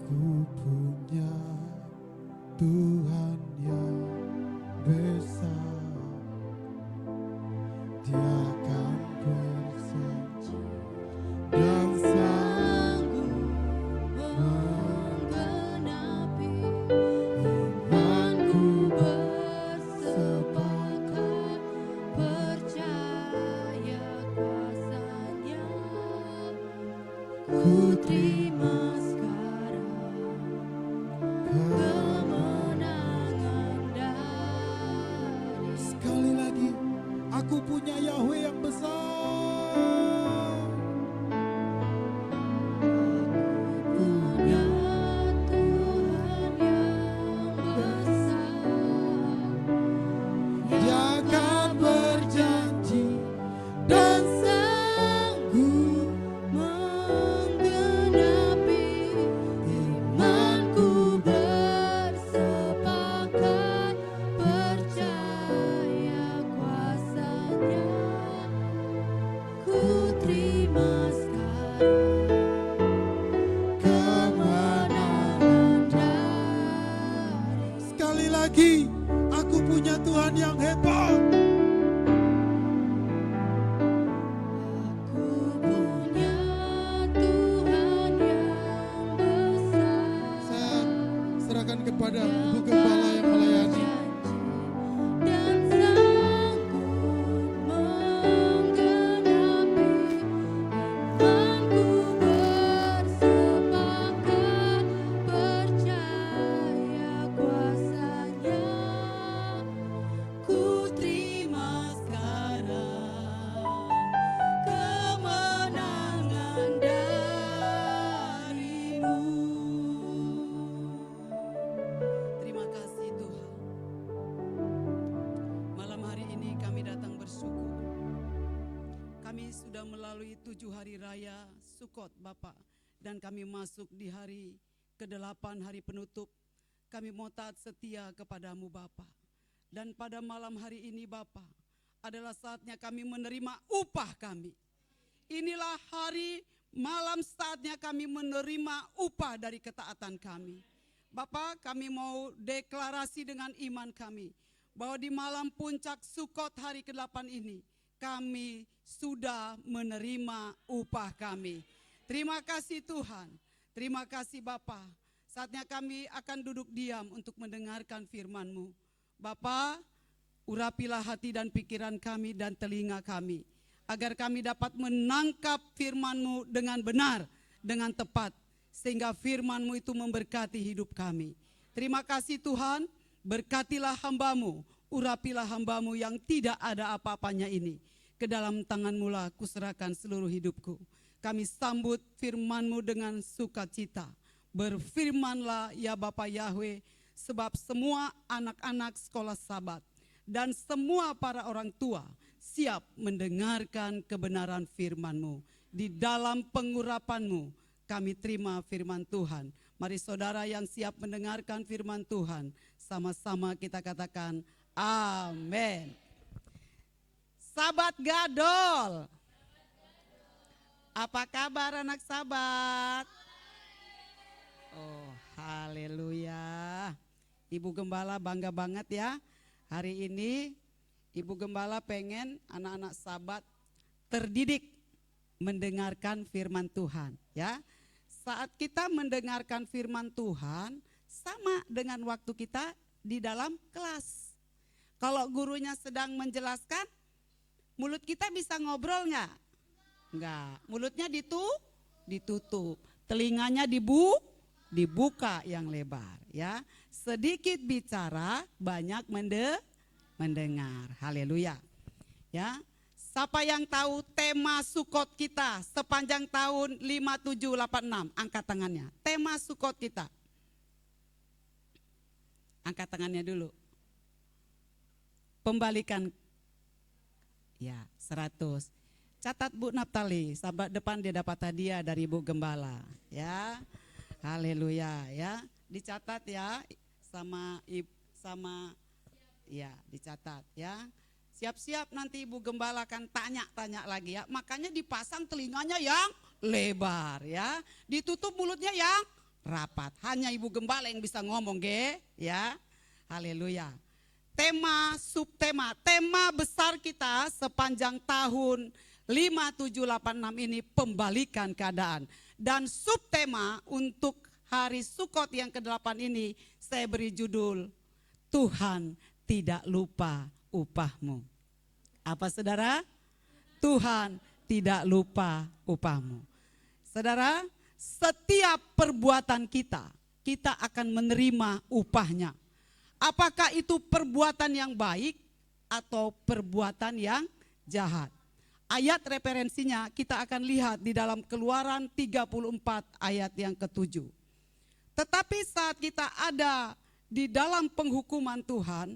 Ku punya Tuhan yang besar, Dia akan berjanji dan sanggup menggenapi imanku bersepakat percaya kuasanya. Ku terima kemenangan dari. Sekali lagi, aku punya Yahweh yang besar. Punya Tuhan yang besar, Dia akan berjanji dan sanggup menggenapi imanku bersepakat percaya kuasanya. Ku terima sekarang kemenangan dari. Sekali lagi, aku punya Tuhan yang hebat. Aku punya Tuhan yang besar. Saya serahkan kepada Ibu Gembala yang melayani. Dan sanggup menggenapi imanku bersepakat percaya kuasanya. Ku terima sekarang kemenangan darimu. Terima kasih Tuhan. Malam hari ini kami datang bersyukur. Kami sudah melalui 7 hari raya Sukot Bapak, dan kami masuk di hari ke-8 hari penutup. Kami mau taat setia kepadamu Bapak. Dan pada malam hari ini Bapak, adalah saatnya kami menerima upah kami. Inilah hari malam saatnya kami menerima upah dari ketaatan kami. Bapak, kami mau deklarasi dengan iman kami, bahwa di malam puncak Sukot hari ke-8 ini, kami sudah menerima upah kami. Terima kasih Tuhan, terima kasih Bapak. Saatnya kami akan duduk diam untuk mendengarkan firman-Mu. Bapak, urapilah hati dan pikiran kami dan telinga kami, agar kami dapat menangkap firman-Mu dengan benar, dengan tepat, sehingga firman-Mu itu memberkati hidup kami. Terima kasih Tuhan, berkatilah hamba-Mu, urapilah hamba-Mu yang tidak ada apa-apanya ini. Ke dalam tangan-Mu lah kuserahkan seluruh hidupku. Kami sambut firman-Mu dengan sukacita. Berfirmanlah ya Bapa Yahweh, sebab semua anak-anak sekolah Sabat dan semua para orang tua siap mendengarkan kebenaran firman-Mu. Di dalam pengurapan-Mu kami terima firman Tuhan. Mari saudara yang siap mendengarkan firman Tuhan, sama-sama kita katakan amin. Sabat Gadol. Apa kabar anak Sabat? Oh, haleluya. Ibu Gembala bangga banget ya. Hari ini Ibu Gembala pengen anak-anak Sabat terdidik mendengarkan firman Tuhan ya. Saat kita mendengarkan firman Tuhan sama dengan waktu kita di dalam kelas. Kalau gurunya sedang menjelaskan, mulut kita bisa ngobrol nggak? Enggak. Mulutnya ditutup, telinganya dibuka yang lebar ya. Sedikit bicara, banyak mendengar. Haleluya. Ya. Siapa yang tahu tema Sukot kita sepanjang tahun 5786? Angkat tangannya. Tema Sukot kita. Angkat tangannya dulu. Pembalikan. Ya, 100. Catat Bu Naptali, sahabat depan dia dapat hadiah dari Bu Gembala. Ya. Haleluya ya. Dicatat ya sama ya, dicatat ya. Siap-siap nanti Ibu Gembala akan tanya-tanya lagi ya. Makanya dipasang telinganya yang lebar ya. Ditutup mulutnya yang rapat. Hanya Ibu Gembala yang bisa ngomong, ge, ya. Haleluya. Tema, subtema, tema besar kita sepanjang tahun 5786 ini pembalikan keadaan. Dan subtema untuk hari Sukot yang ke-8 ini saya beri judul Tuhan tidak lupa upahmu. Apa saudara? Tuhan tidak lupa upahmu. Saudara, setiap perbuatan kita, kita akan menerima upahnya. Apakah itu perbuatan yang baik atau perbuatan yang jahat? Ayat referensinya kita akan lihat di dalam Keluaran 34 ayat yang ke-7. Tetapi saat kita ada di dalam penghukuman Tuhan,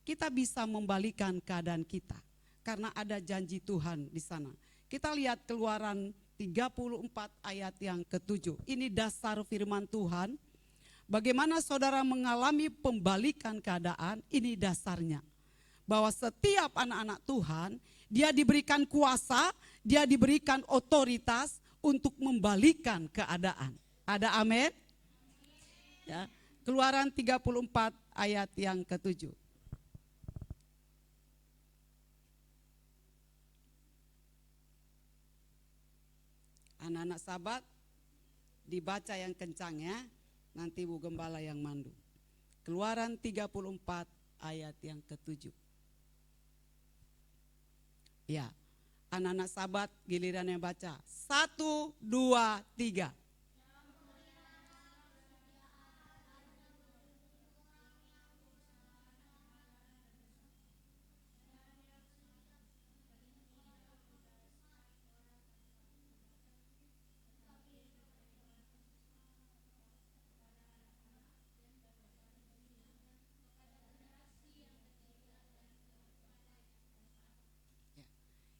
kita bisa membalikan keadaan kita. Karena ada janji Tuhan di sana. Kita lihat Keluaran 34 ayat yang ke-7. Ini dasar firman Tuhan. Bagaimana saudara mengalami pembalikan keadaan, ini dasarnya. Bahwa setiap anak-anak Tuhan, dia diberikan kuasa, dia diberikan otoritas untuk membalikan keadaan. Ada amin? Ya. Keluaran 34 ayat yang ke-7. Anak-anak sahabat, dibaca yang kencang ya. Nanti Bu Gembala yang mandu. Keluaran 34 ayat yang ke-7. Ya, anak-anak sahabat giliran yang baca. 1, 2, 3.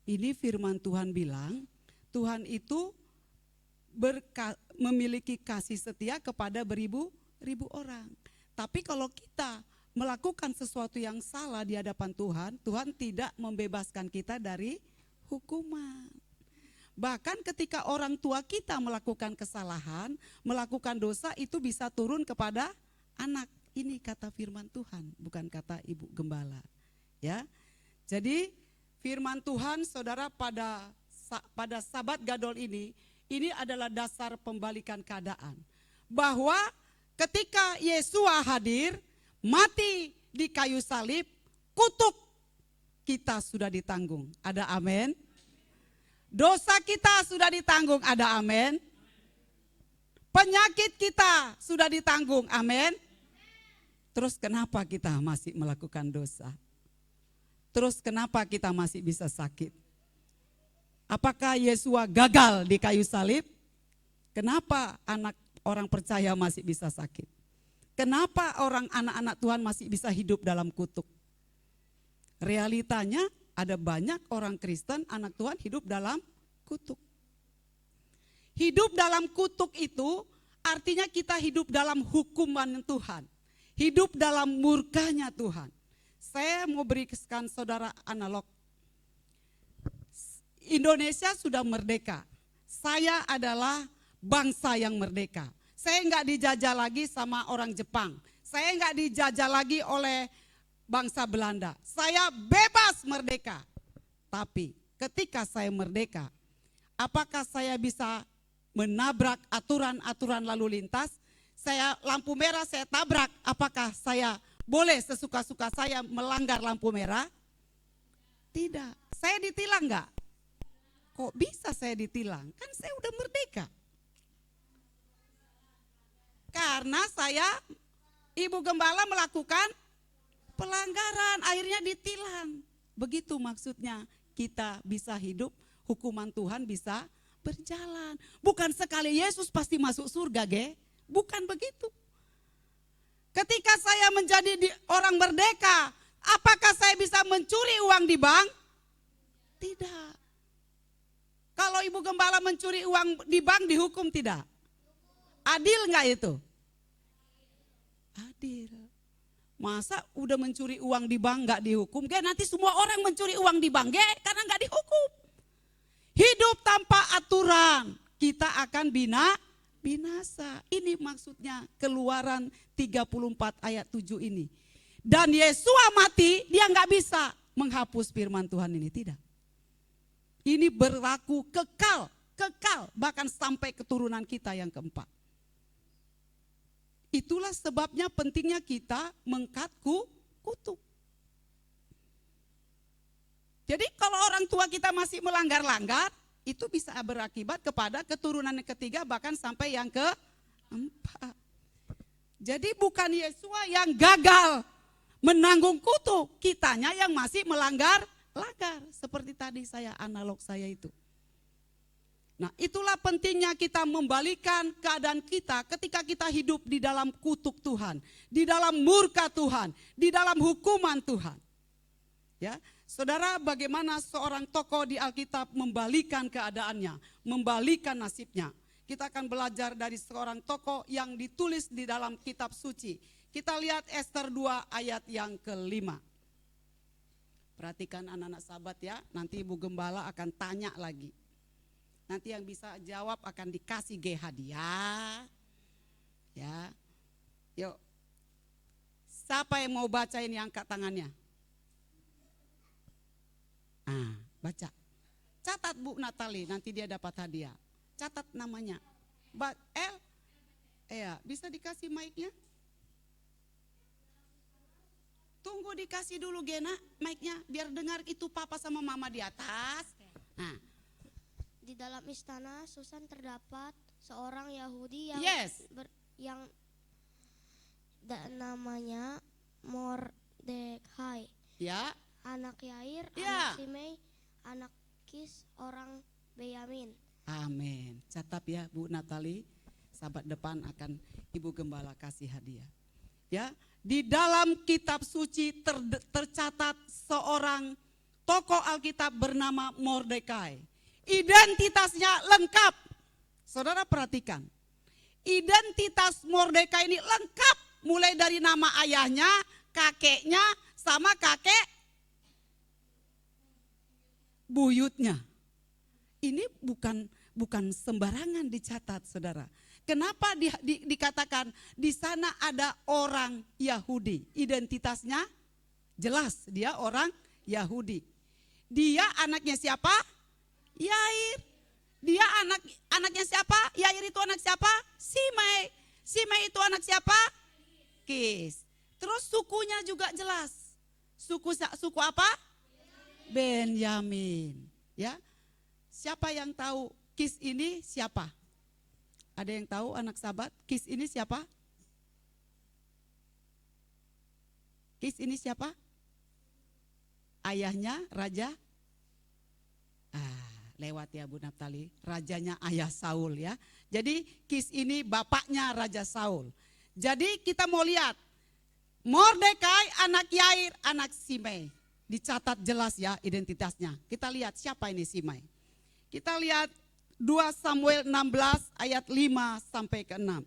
Ini firman Tuhan bilang, Tuhan itu memiliki kasih setia kepada beribu-ribu orang. Tapi kalau kita melakukan sesuatu yang salah di hadapan Tuhan, Tuhan tidak membebaskan kita dari hukuman. Bahkan ketika orang tua kita melakukan kesalahan, melakukan dosa, itu bisa turun kepada anak. Ini kata firman Tuhan, bukan kata Ibu Gembala. Ya, jadi firman Tuhan saudara pada Sabat Gadol ini adalah dasar pembalikan keadaan. Bahwa ketika Yesua hadir, mati di kayu salib, kutuk kita sudah ditanggung. Ada amin? Dosa kita sudah ditanggung. Ada amin? Penyakit kita sudah ditanggung. Amin? Terus kenapa kita masih melakukan dosa? Terus kenapa kita masih bisa sakit? Apakah Yesua gagal di kayu salib? Kenapa anak orang percaya masih bisa sakit? Kenapa anak-anak Tuhan masih bisa hidup dalam kutuk? Realitanya ada banyak orang Kristen, anak Tuhan hidup dalam kutuk. Hidup dalam kutuk itu artinya kita hidup dalam hukuman Tuhan. Hidup dalam murkanya Tuhan. Saya mau berikan saudara analog. Indonesia sudah merdeka. Saya adalah bangsa yang merdeka. Saya enggak dijajah lagi sama orang Jepang. Saya enggak dijajah lagi oleh bangsa Belanda. Saya bebas merdeka. Tapi ketika saya merdeka, apakah saya bisa menabrak aturan-aturan lalu lintas? Saya lampu merah saya tabrak, apakah saya boleh sesuka-suka saya melanggar lampu merah? Tidak. Saya ditilang enggak? Kok bisa saya ditilang? Kan saya udah merdeka. Karena saya, Ibu Gembala melakukan pelanggaran, akhirnya ditilang. Begitu maksudnya kita bisa hidup, hukuman Tuhan bisa berjalan. Bukan sekali Yesus pasti masuk surga, ge. Bukan begitu. Ketika saya menjadi orang merdeka, apakah saya bisa mencuri uang di bank? Tidak. Kalau Ibu Gembala mencuri uang di bank dihukum tidak? Adil enggak itu? Adil. Masa udah mencuri uang di bank enggak dihukum? Nanti semua orang mencuri uang di bank karena enggak dihukum. Hidup tanpa aturan, kita akan binasa. Ini maksudnya Keluaran 34 ayat 7 ini. Dan Yesua mati, dia nggak bisa menghapus firman Tuhan ini, tidak. Ini berlaku kekal, bahkan sampai keturunan kita yang keempat. Itulah sebabnya pentingnya kita mengangkat kutuk. Jadi kalau orang tua kita masih melanggar-langgar, itu bisa berakibat kepada keturunan yang ketiga bahkan sampai yang keempat. Jadi bukan Yesua yang gagal menanggung kutuk, kitanya yang masih melanggar. Seperti tadi analog saya itu. Nah, itulah pentingnya kita membalikan keadaan kita ketika kita hidup di dalam kutuk Tuhan, di dalam murka Tuhan, di dalam hukuman Tuhan. Ya, saudara, bagaimana seorang tokoh di Alkitab membalikan keadaannya, membalikan nasibnya. Kita akan belajar dari seorang tokoh yang ditulis di dalam kitab suci. Kita lihat Ester 2 ayat yang ke-5. Perhatikan anak-anak sahabat ya, nanti Ibu Gembala akan tanya lagi. Nanti yang bisa jawab akan dikasih hadiah. Ya. Yuk. Siapa yang mau baca ini, angkat tangannya. Baca. Catat Bu Natali, nanti dia dapat hadiah. Catat namanya. Bisa dikasih mic-nya? Tunggu dikasih dulu Gena mic-nya, biar dengar itu papa sama mama di atas. Nah. Di dalam istana Susan terdapat seorang Yahudi yang namanya Mordekai. Ya. Anak Yair, anak Simei, anak Kis, orang Benyamin. Amin. Catat ya Bu Natali, sahabat depan akan Ibu Gembala kasih hadiah. Ya, di dalam kitab suci tercatat seorang tokoh Alkitab bernama Mordekai. Identitasnya lengkap. Saudara perhatikan. Identitas Mordekai ini lengkap, mulai dari nama ayahnya, kakeknya, sama kakek buyutnya. Ini bukan sembarangan dicatat, saudara. Kenapa dikatakan di sana ada orang Yahudi? Identitasnya jelas, dia orang Yahudi. Dia anaknya siapa? Yair. Dia anaknya siapa? Yair itu anak siapa? Simei. Simei itu anak siapa? Kis. Terus sukunya juga jelas. Suku apa? Benyamin. Ya. Siapa yang tahu Kis ini siapa? Ada yang tahu anak sahabat? Kis ini siapa? Kis ini siapa? Ayahnya raja? Lewat ya Bu Naftali. Rajanya ayah Saul ya. Jadi Kis ini bapaknya Raja Saul. Jadi kita mau lihat. Mordekai anak Yair, anak Simei. Dicatat jelas ya identitasnya. Kita lihat siapa ini Simei. Kita lihat 2 Samuel 16 ayat 5 sampai ke 6.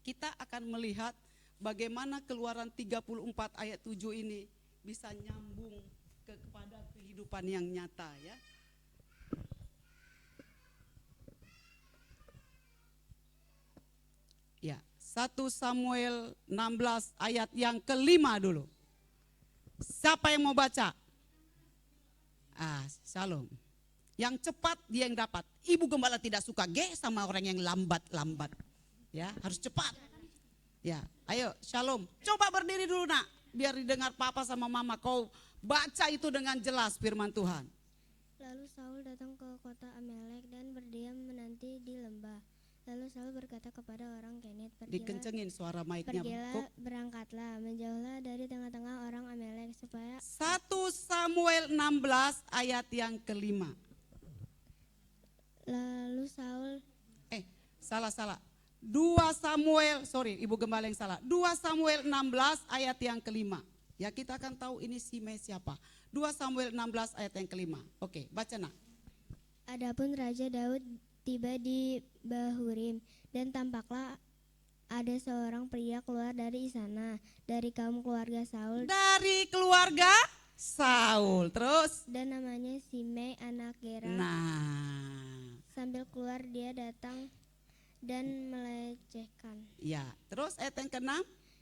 Kita akan melihat bagaimana Keluaran 34 ayat 7 ini bisa nyambung kepada kehidupan yang nyata ya. Ya, 1 Samuel 16 ayat yang ke-5 dulu. Siapa yang mau baca? Shalom. Yang cepat dia yang dapat. Ibu Gembala tidak suka sama orang yang lambat-lambat. Ya, harus cepat. Ya, ayo Shalom. Coba berdiri dulu nak, biar didengar papa sama mama. Kau baca itu dengan jelas firman Tuhan. Lalu Saul datang ke kota Amalek dan berdiam menanti di lembah. Lalu Saul berkata kepada orang Kenet, dikencengin suara mic-nya. Pergilah, berangkatlah, menjauhlah dari tengah-tengah orang Amalek supaya 1 Samuel 16 ayat yang ke-5. Lalu Saul salah. 2 Samuel, Ibu Gembala yang salah. 2 Samuel 16 ayat yang ke-5. Ya, kita akan tahu ini Simei siapa. 2 Samuel 16 ayat yang ke-5. Oke, baca nak. Adapun Raja Daud tiba di Bahurim dan tampaklah ada seorang pria keluar dari istana dari kaum keluarga Saul. Dari keluarga Saul. Terus? Dan namanya Simei anak Gera. Nah. Sambil keluar dia datang dan melecehkan. Ya, terus ayat yang ke-6.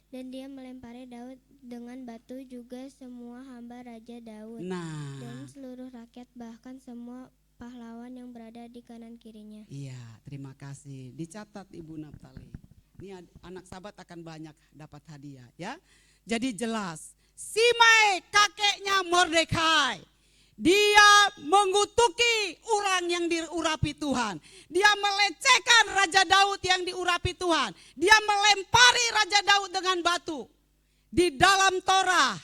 Dan dia melempari Daud dengan batu, juga semua hamba Raja Daud Nah, dan seluruh rakyat, bahkan semua pahlawan yang berada di kanan kirinya. iya, terima kasih. Dicatat Ibu Naftali. Ini anak sahabat akan banyak dapat hadiah ya. Jadi jelas, Simei kakeknya Mordekai, dia mengutuki orang yang diurapi Tuhan. Dia melecehkan Raja Daud yang diurapi Tuhan. Dia melempari Raja Daud dengan batu. Di dalam Torah,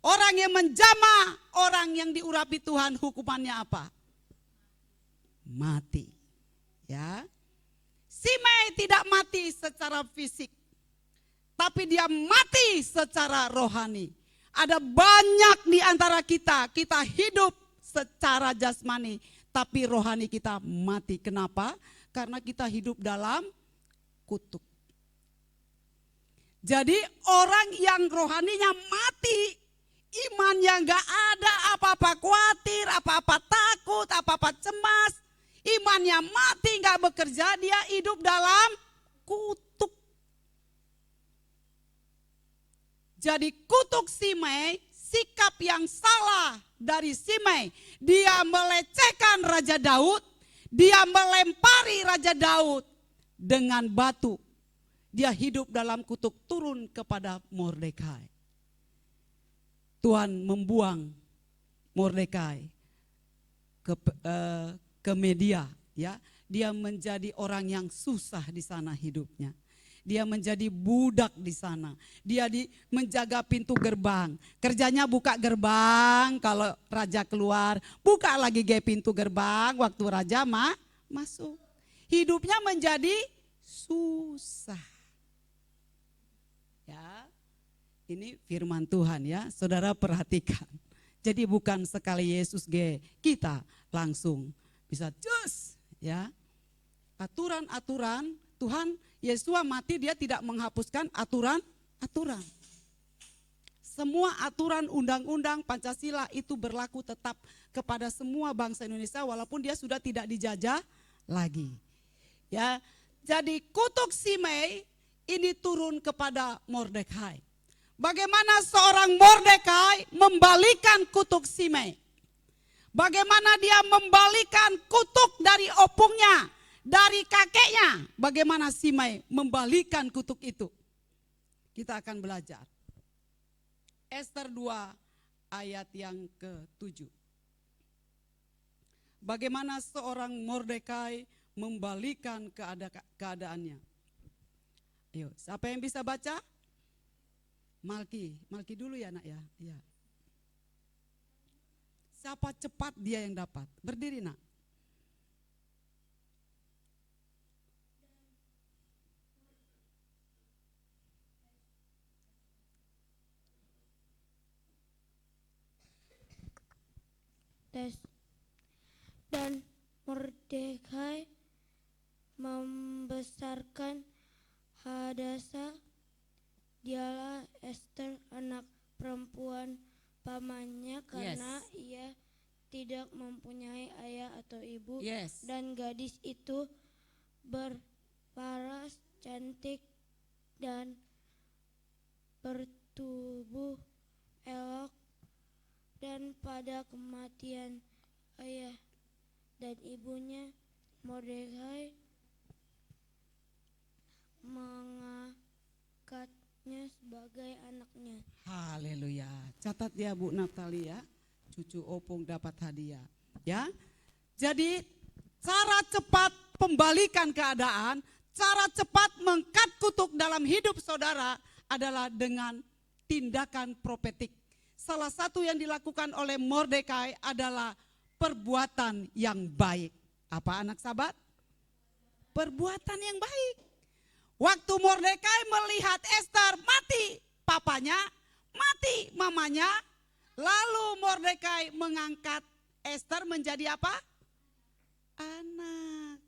orang yang menjamah orang yang diurapi Tuhan, hukumannya apa? Mati. Ya. Simei tidak mati secara fisik, tapi dia mati secara rohani. Ada banyak di antara kita hidup secara jasmani, tapi rohani kita mati. Kenapa? Karena kita hidup dalam kutuk. Jadi orang yang rohaninya mati, imannya gak ada, apa-apa khawatir, apa-apa takut, apa-apa cemas, imannya mati, gak bekerja, dia hidup dalam kutuk. Jadi kutuk Simei, sikap yang salah dari Simei. Dia melecehkan Raja Daud, dia melempari Raja Daud dengan batu. Dia hidup dalam kutuk, turun kepada Mordekai. Tuhan membuang Mordekai ke media, ya. Dia menjadi orang yang susah di sana hidupnya. Dia menjadi budak di sana. Dia menjaga pintu gerbang. Kerjanya buka gerbang kalau raja keluar. Buka lagi pintu gerbang waktu raja masuk. Hidupnya menjadi susah. Ya, ini firman Tuhan ya. Saudara perhatikan. Jadi bukan sekali Yesus kita langsung bisa cus ya. Aturan-aturan Tuhan Yesus mati, dia tidak menghapuskan aturan-aturan. Semua aturan undang-undang Pancasila itu berlaku tetap kepada semua bangsa Indonesia walaupun dia sudah tidak dijajah lagi. Ya, jadi kutuk Simei ini turun kepada Mordekai. Bagaimana seorang Mordekai membalikan kutuk Simei? Bagaimana dia membalikan kutuk dari opungnya, dari kakeknya? Bagaimana Simei membalikan kutuk itu? Kita akan belajar. Ester 2 ayat yang ke-7. Bagaimana seorang Mordekai membalikan keadaannya? Ayo, siapa yang bisa baca? Malki dulu ya nak ya. Ya. Siapa cepat dia yang dapat. Berdiri nak. Dan Mordekai membesarkan Hadasa, dialah Ester, anak perempuan pamannya, karena ia tidak mempunyai ayah atau ibu. Dan gadis itu berparas, cantik, dan bertubuh elok. Dan pada kematian ayah dan ibunya, Mordekai mengangkatnya sebagai anaknya. Haleluya. Catat ya Bu Natalia, cucu opung dapat hadiah. Ya. Jadi cara cepat pembalikan keadaan, cara cepat mengangkat kutuk dalam hidup saudara adalah dengan tindakan profetik. Salah satu yang dilakukan oleh Mordekai adalah perbuatan yang baik. Apa anak sahabat? Perbuatan yang baik. Waktu Mordekai melihat Ester mati papanya, mati mamanya, lalu Mordekai mengangkat Ester menjadi apa? Anak.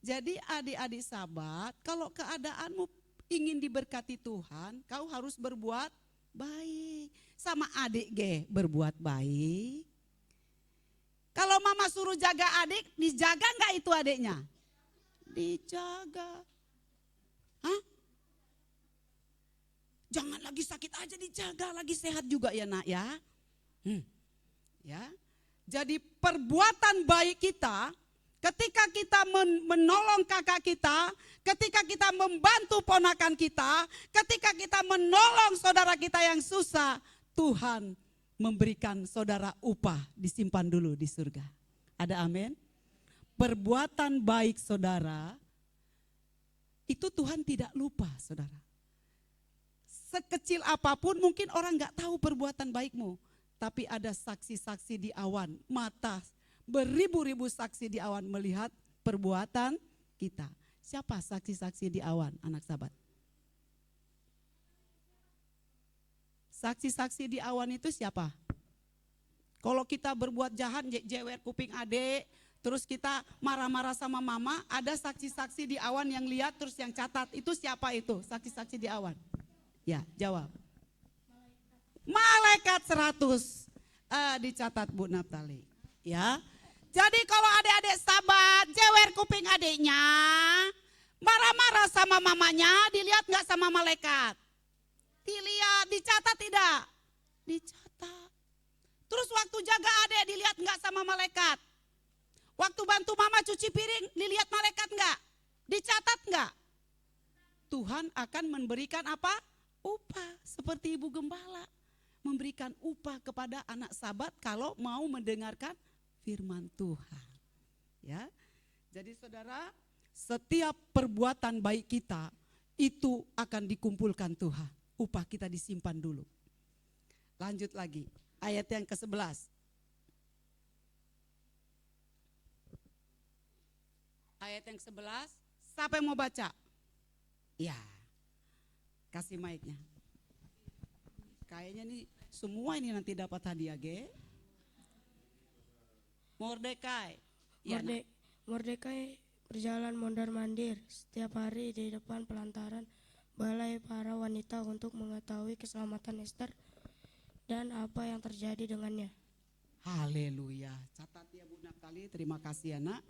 Jadi adik-adik sahabat, kalau keadaanmu ingin diberkati Tuhan, kau harus berbuat baik. Sama adik berbuat baik. Kalau mama suruh jaga adik, dijaga enggak itu adiknya? dijaga. Hah? Jangan lagi sakit aja dijaga, lagi sehat juga ya nak ya. Ya. Jadi perbuatan baik kita, ketika kita menolong kakak kita, ketika kita membantu ponakan kita, ketika kita menolong saudara kita yang susah, Tuhan memberikan saudara upah, disimpan dulu di surga. Ada amin? Perbuatan baik saudara, itu Tuhan tidak lupa saudara. Sekecil apapun mungkin orang gak tahu perbuatan baikmu. Tapi ada saksi-saksi di awan, mata beribu-ribu saksi di awan melihat perbuatan kita. Siapa saksi-saksi di awan, anak sahabat? Saksi-saksi di awan itu siapa? Kalau kita berbuat jahat, jewer kuping adik, terus kita marah-marah sama mama, ada saksi-saksi di awan yang lihat terus yang catat. Itu siapa itu saksi-saksi di awan? Ya, jawab. Malaikat 100. Dicatat Bu Naftali. Ya. Jadi kalau adik-adik sahabat, jewer kuping adiknya, marah-marah sama mamanya, dilihat nggak sama malaikat? Dilihat, dicatat tidak? Dicatat. Terus waktu jaga adik dilihat nggak sama malaikat? Waktu bantu mama cuci piring, dilihat malaikat nggak? Dicatat nggak? Tuhan akan memberikan apa? Upah, seperti ibu gembala. Memberikan upah kepada anak sahabat kalau mau mendengarkan firman Tuhan. Ya. Jadi saudara, setiap perbuatan baik kita itu akan dikumpulkan Tuhan. Upah kita disimpan dulu. Lanjut lagi, ayat yang ke-11. Ayat yang ke-11, siapa yang mau baca? Ya, kasih mic-nya. Kayaknya nih semua ini nanti dapat hadiah, ge. Mordekai. Ya, Mordekai berjalan mondar-mandir setiap hari di depan pelantaran balai para wanita untuk mengetahui keselamatan Ester dan apa yang terjadi dengannya. Haleluya. Catat ya Bu Naftali, terima kasih ya nak.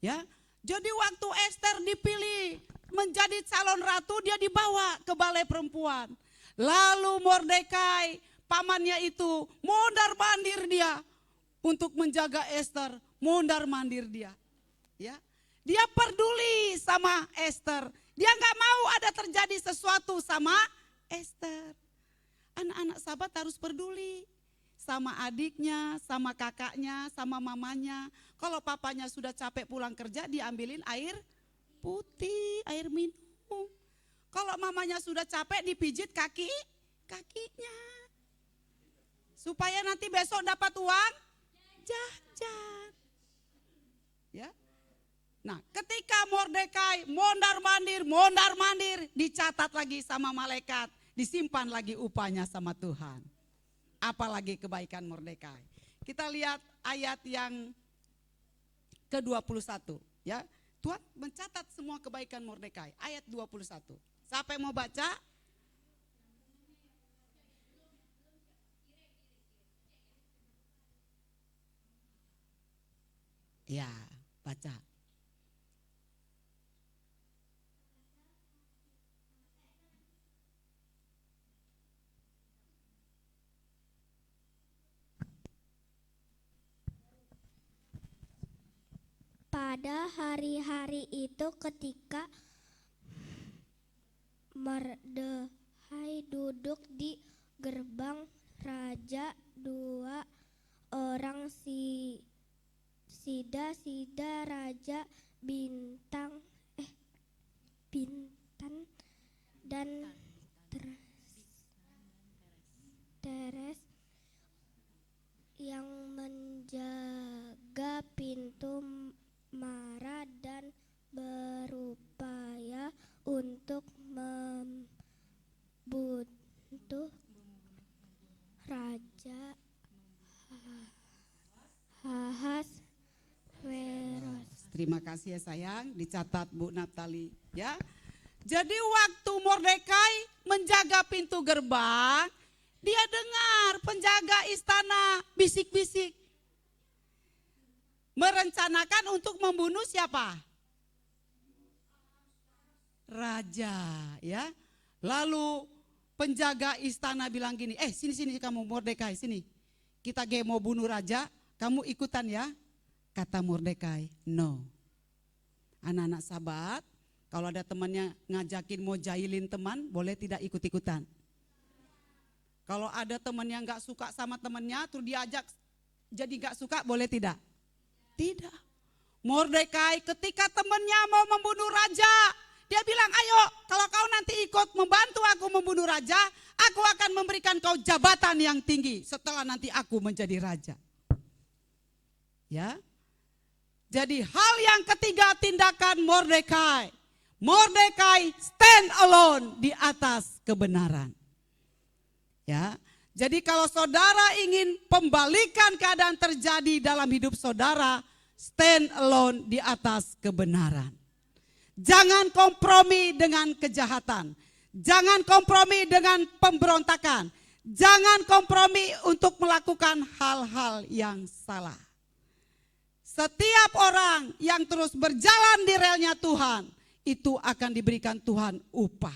Ya, jadi waktu Ester dipilih menjadi calon ratu, dia dibawa ke balai perempuan. Lalu Mordekai, pamannya itu mondar-mandir dia untuk menjaga Ester, mondar-mandir dia. Ya, dia peduli sama Ester. Dia nggak mau ada terjadi sesuatu sama Ester. Anak-anak sahabat harus peduli sama adiknya, sama kakaknya, sama mamanya. Kalau papanya sudah capek pulang kerja, diambilin air putih, air minum. Kalau mamanya sudah capek, dipijit kakinya. Supaya nanti besok dapat uang jajan. Ya. Nah, ketika Mordekai mondar-mandir, dicatat lagi sama malaikat, disimpan lagi upahnya sama Tuhan. Apalagi kebaikan Mordekai. Kita lihat ayat yang ke-21, ya. Tuhan mencatat semua kebaikan Mordekai. Ayat 21. Siapa yang mau baca? Ya, baca. Pada hari-hari itu ketika Mordekai duduk di gerbang raja, dua orang sida raja Bintan dan Teres yang menjaga pintu marah dan berupaya untuk membunuh Raja Ahasveros. Terima kasih ya sayang, dicatat Bu Naftali ya. Jadi waktu Mordekai menjaga pintu gerbang, dia dengar penjaga istana bisik-bisik. Merencanakan untuk membunuh siapa? raja, ya. Lalu penjaga istana bilang gini, sini kamu Mordekai, sini. Kita mau bunuh raja, kamu ikutan ya. Kata Mordekai, no. Anak-anak sahabat, kalau ada temannya ngajakin mau jahilin teman, boleh tidak ikut-ikutan. Kalau ada teman yang gak suka sama temannya, terus diajak jadi gak suka, boleh tidak? Tidak. Mordekai ketika temannya mau membunuh raja, dia bilang, ayo kalau kau nanti ikut membantu aku membunuh raja, aku akan memberikan kau jabatan yang tinggi setelah nanti aku menjadi raja. Ya. Jadi hal yang ketiga tindakan Mordekai. Mordekai stand alone di atas kebenaran. Ya. Jadi kalau saudara ingin pembalikan keadaan terjadi dalam hidup saudara, stand alone di atas kebenaran. Jangan kompromi dengan kejahatan. Jangan kompromi dengan pemberontakan. Jangan kompromi untuk melakukan hal-hal yang salah. Setiap orang yang terus berjalan di relnya Tuhan, itu akan diberikan Tuhan upah.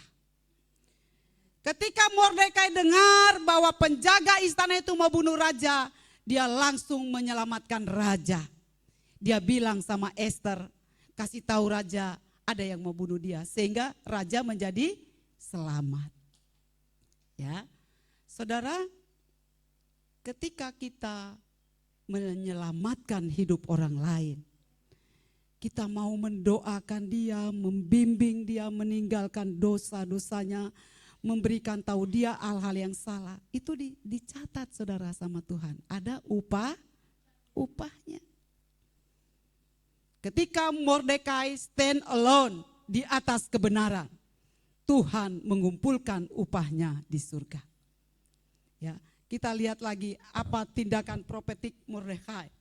Ketika Mordekai dengar bahwa penjaga istana itu mau bunuh raja, dia langsung menyelamatkan raja. Dia bilang sama Esther, kasih tahu raja ada yang mau bunuh dia, sehingga raja menjadi selamat. Ya, saudara, ketika kita menyelamatkan hidup orang lain, kita mau mendoakan dia, membimbing dia meninggalkan dosa-dosanya, memberikan tahu dia hal-hal yang salah, itu dicatat saudara sama Tuhan. Ada upahnya. Ketika Mordekai stand alone di atas kebenaran, Tuhan mengumpulkan upahnya di surga. Ya, kita lihat lagi apa tindakan profetik Mordekai.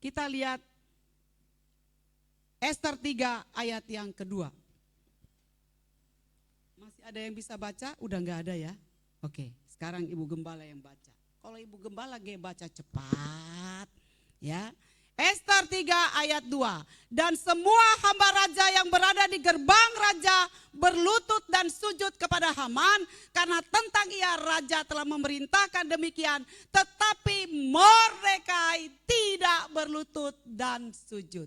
Kita lihat Ester 3 ayat yang kedua. Masih ada yang bisa baca? Udah enggak ada ya? Oke, sekarang Ibu Gembala yang baca. Kalau Ibu Gembala baca cepat, ya. Ester 3 ayat 2. Dan semua hamba raja yang berada di gerbang raja berlutut dan sujud kepada Haman, karena tentang ia raja telah memerintahkan demikian. Tetapi Mordekai tidak berlutut dan sujud.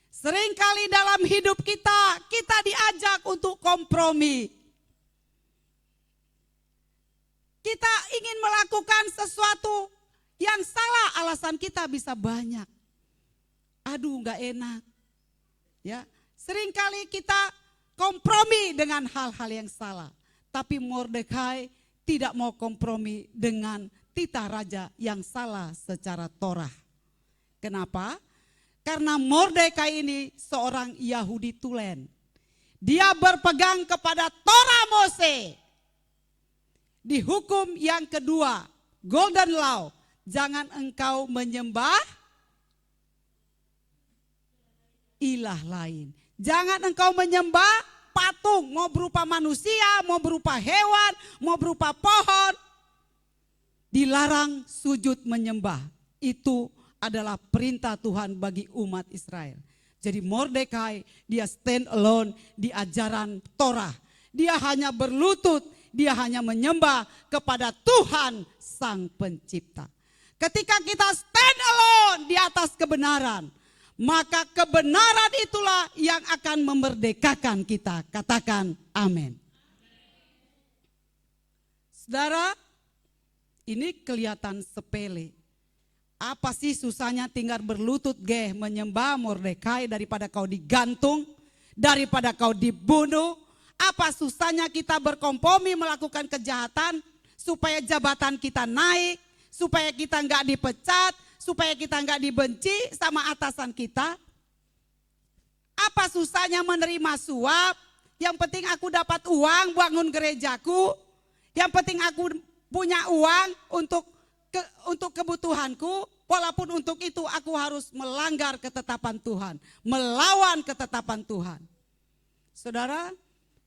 Seringkali dalam hidup kita diajak untuk kompromi. Kita ingin melakukan sesuatu yang salah, alasan kita bisa banyak. Aduh, gak enak. Ya, seringkali kita kompromi dengan hal-hal yang salah. Tapi Mordekai tidak mau kompromi dengan titah raja yang salah secara Torah. Kenapa? Karena Mordekai ini seorang Yahudi tulen. Dia berpegang kepada Torah Mose. Di hukum yang kedua, Golden Law, jangan engkau menyembah ilah lain. Jangan engkau menyembah patung, mau berupa manusia, mau berupa hewan, mau berupa pohon. Dilarang sujud menyembah. Itu adalah perintah Tuhan bagi umat Israel. Jadi Mordekai dia stand alone di ajaran Torah. Dia hanya berlutut, dia hanya menyembah kepada Tuhan Sang Pencipta. Ketika kita stand alone di atas kebenaran, maka kebenaran itulah yang akan memerdekakan kita. Katakan amin. Saudara, ini kelihatan sepele. Apa sih susahnya tinggal berlutut menyembah Mordekai daripada kau digantung, daripada kau dibunuh? Apa susahnya kita berkompromi melakukan kejahatan supaya jabatan kita naik, supaya kita enggak dipecat, supaya kita enggak dibenci sama atasan kita? Apa susahnya menerima suap? Yang penting aku dapat uang bangun gerejaku. Yang penting aku punya uang untuk kebutuhanku. Walaupun untuk itu aku harus melanggar ketetapan Tuhan, melawan ketetapan Tuhan. Saudara,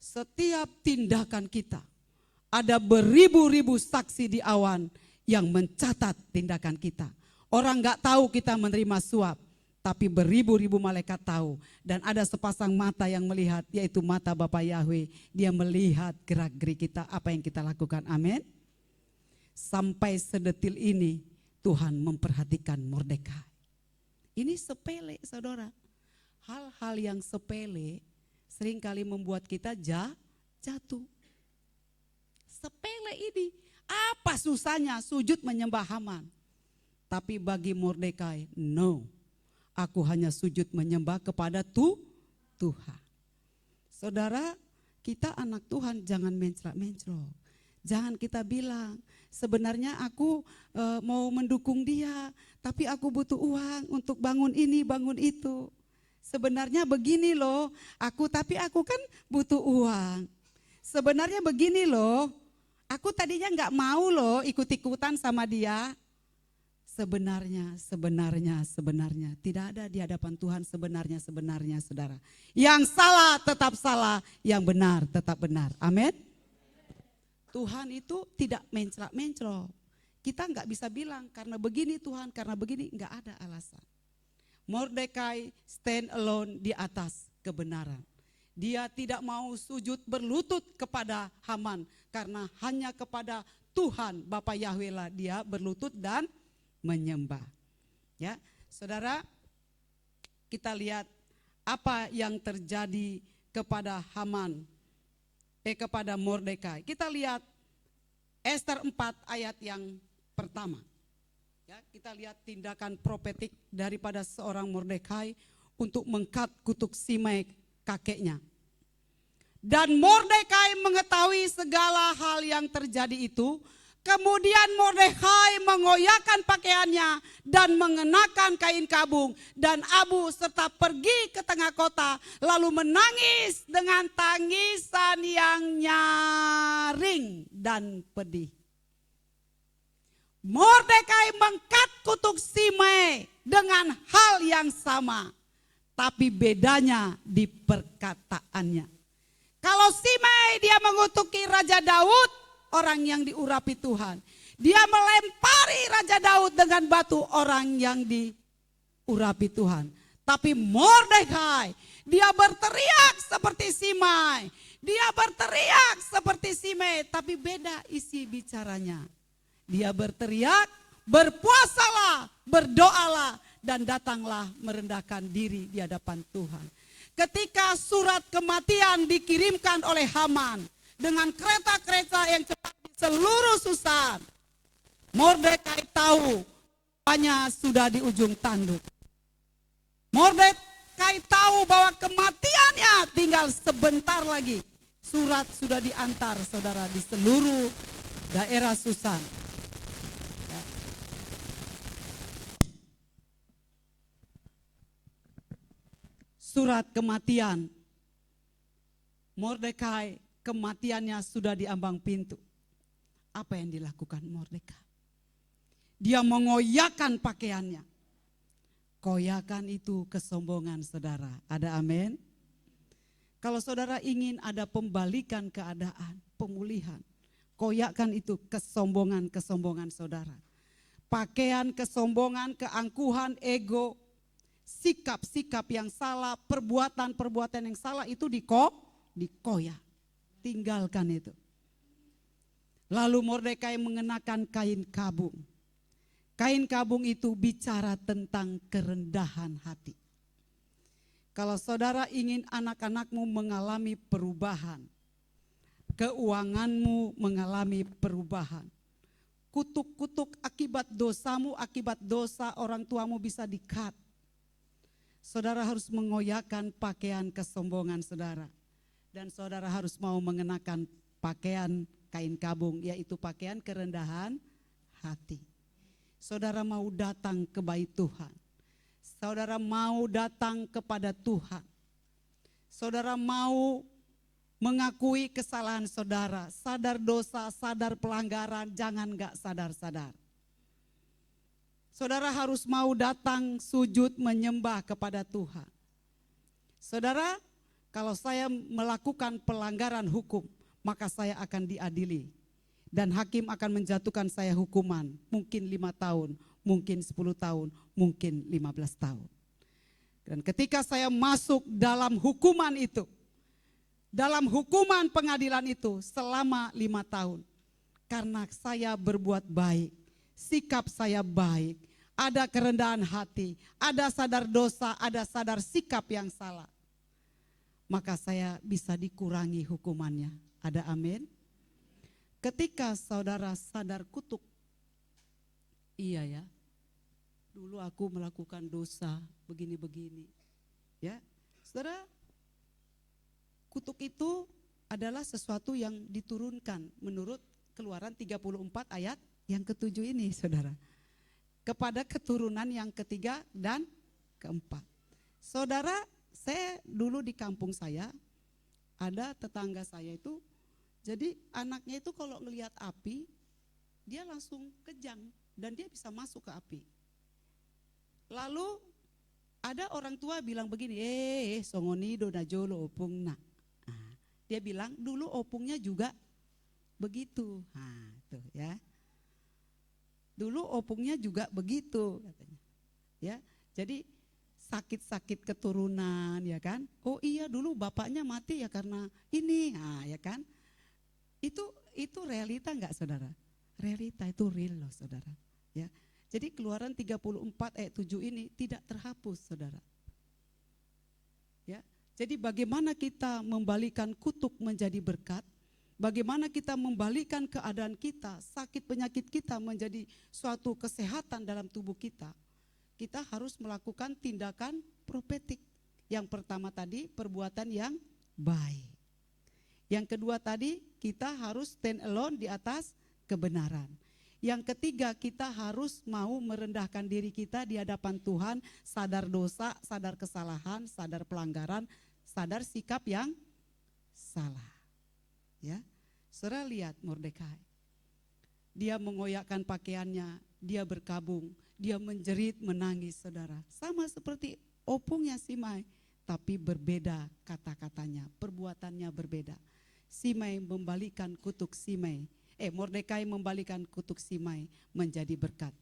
setiap tindakan kita ada beribu-ribu saksi di awan yang mencatat tindakan kita. Orang gak tahu kita menerima suap, tapi beribu-ribu malaikat tahu. Dan ada sepasang mata yang melihat, yaitu mata Bapa Yahweh. Dia melihat gerak-gerik kita, apa yang kita lakukan. Amin. Sampai sedetil ini Tuhan memperhatikan Mordekai. Ini sepele, saudara. Hal-hal yang sepele seringkali membuat kita jatuh. Sepele ini. Apa susahnya sujud menyembah Haman? Tapi bagi Mordekai, no. Aku hanya sujud menyembah kepada Tuhan. Saudara, kita anak Tuhan jangan mencela-mencela. Jangan kita bilang, sebenarnya aku mau mendukung dia, tapi aku butuh uang untuk bangun ini, bangun itu. Sebenarnya begini loh, tapi aku kan butuh uang. Sebenarnya begini loh, aku tadinya gak mau loh ikut-ikutan sama dia. Sebenarnya tidak ada di hadapan Tuhan sebenarnya, saudara. Yang salah tetap salah, yang benar tetap benar. Amin. Tuhan itu tidak mencela-mencela. Kita nggak bisa bilang karena begini Tuhan, karena begini, nggak ada alasan. Mordekai stand alone di atas kebenaran. Dia tidak mau sujud berlutut kepada Haman karena hanya kepada Tuhan Bapa Yahweh lah dia berlutut dan menyembah. Ya, saudara, kita lihat apa yang terjadi kepada Haman, kepada Mordekai. Kita lihat Ester 4 ayat yang pertama. Ya, kita lihat tindakan profetik daripada seorang Mordekai untuk mengkat kutuk Simei kakeknya. Dan Mordekai mengetahui segala hal yang terjadi itu. Kemudian Mordekai mengoyakkan pakaiannya dan mengenakan kain kabung dan abu serta pergi ke tengah kota lalu menangis dengan tangisan yang nyaring dan pedih. Mordekai mengkat kutuk Simei dengan hal yang sama, tapi bedanya di perkataannya. Kalau Simei dia mengutuki Raja Daud, orang yang diurapi Tuhan. Dia melempari Raja Daud dengan batu, orang yang diurapi Tuhan. Tapi Mordekai, dia berteriak seperti Simei. Dia berteriak seperti Simei, tapi beda isi bicaranya. Dia berteriak, berpuasalah, berdoalah, dan datanglah merendahkan diri di hadapan Tuhan. Ketika surat kematian dikirimkan oleh Haman, dengan kereta-kereta yang cepat di seluruh Susan, Mordekai tahu rupanya sudah di ujung tanduk. Mordekai tahu bahwa kematiannya tinggal sebentar lagi. Surat sudah diantar, saudara, di seluruh daerah Susan. Ya. Surat kematian Mordekai, kematiannya sudah di ambang pintu. Apa yang dilakukan Mordekai? Dia mengoyakkan pakaiannya. Koyakan itu kesombongan, saudara. Ada amin? Kalau saudara ingin ada pembalikan keadaan, pemulihan, koyakan itu kesombongan saudara. Pakaian kesombongan, keangkuhan, ego, sikap-sikap yang salah, perbuatan-perbuatan yang salah itu dikoyak. Tinggalkan itu. Lalu Mordekai mengenakan kain kabung. Kain kabung itu bicara tentang kerendahan hati. Kalau saudara ingin anak-anakmu mengalami perubahan, keuanganmu mengalami perubahan, kutuk-kutuk akibat dosamu, akibat dosa orang tuamu bisa di-cut. Saudara harus mengoyakkan pakaian kesombongan saudara. Dan saudara harus mau mengenakan pakaian kain kabung, yaitu pakaian kerendahan hati. Saudara mau datang ke bait Tuhan. Saudara mau datang kepada Tuhan. Saudara mau mengakui kesalahan saudara, sadar dosa, sadar pelanggaran, jangan gak sadar-sadar. Saudara harus mau datang sujud menyembah kepada Tuhan. Saudara, kalau saya melakukan pelanggaran hukum, maka saya akan diadili. Dan hakim akan menjatuhkan saya hukuman, mungkin 5 tahun, mungkin 10 tahun, mungkin 15 tahun. Dan ketika saya masuk dalam hukuman itu, dalam hukuman pengadilan itu selama 5 tahun. Karena saya berbuat baik, sikap saya baik, ada kerendahan hati, ada sadar dosa, ada sadar sikap yang salah. Maka saya bisa dikurangi hukumannya. Ada amin? Ketika saudara sadar kutuk, iya ya, dulu aku melakukan dosa begini-begini. Ya, saudara, kutuk itu adalah sesuatu yang diturunkan menurut Keluaran 34 ayat yang ke-7 ini, saudara. Kepada keturunan yang ketiga dan keempat. Saudara, saya dulu di kampung saya, ada tetangga saya itu, jadi anaknya itu kalau ngelihat api, dia langsung kejang dan dia bisa masuk ke api. Lalu ada orang tua bilang begini, songoni dona jolo opung nak. Dia bilang dulu opungnya juga begitu. Tuh ya. Dulu opungnya juga begitu katanya. Ya. Jadi sakit-sakit keturunan ya kan. Oh iya dulu bapaknya mati ya karena ini. Ya kan. Itu realita enggak saudara? Realita itu real loh saudara. Ya. Jadi Keluaran 34 ayat 7 ini tidak terhapus saudara. Ya. Jadi bagaimana kita membalikan kutuk menjadi berkat? Bagaimana kita membalikan keadaan kita, sakit penyakit kita menjadi suatu kesehatan dalam tubuh kita? Kita harus melakukan tindakan profetik. Yang pertama tadi perbuatan yang baik. Yang kedua tadi kita harus stand alone di atas kebenaran. Yang ketiga kita harus mau merendahkan diri kita di hadapan Tuhan, sadar dosa, sadar kesalahan, sadar pelanggaran, sadar sikap yang salah. Ya, saudara lihat Mordekai. Dia mengoyakkan pakaiannya, dia berkabung, dia menjerit, menangis saudara. Sama seperti opungnya Simei, tapi berbeda kata-katanya, perbuatannya berbeda. Simei membalikan kutuk Mordekai membalikan kutuk Simei menjadi berkat.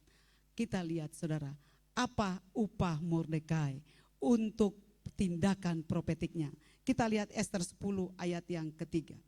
Kita lihat saudara, apa upah Mordekai untuk tindakan profetiknya. Kita lihat Ester 10 ayat yang ketiga.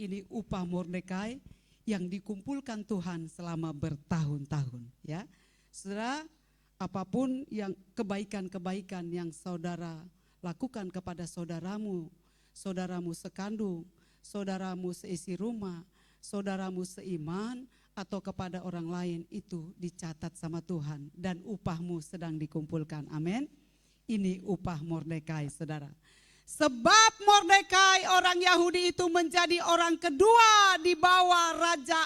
Ini upah Mordekai yang dikumpulkan Tuhan selama bertahun-tahun ya. Saudara, apapun yang kebaikan-kebaikan yang saudara lakukan kepada saudaramu, saudaramu sekandung, saudaramu seisi rumah, saudaramu seiman atau kepada orang lain, itu dicatat sama Tuhan dan upahmu sedang dikumpulkan. Amin. Ini upah Mordekai saudara. Sebab Mordekai orang Yahudi itu menjadi orang kedua di bawah Raja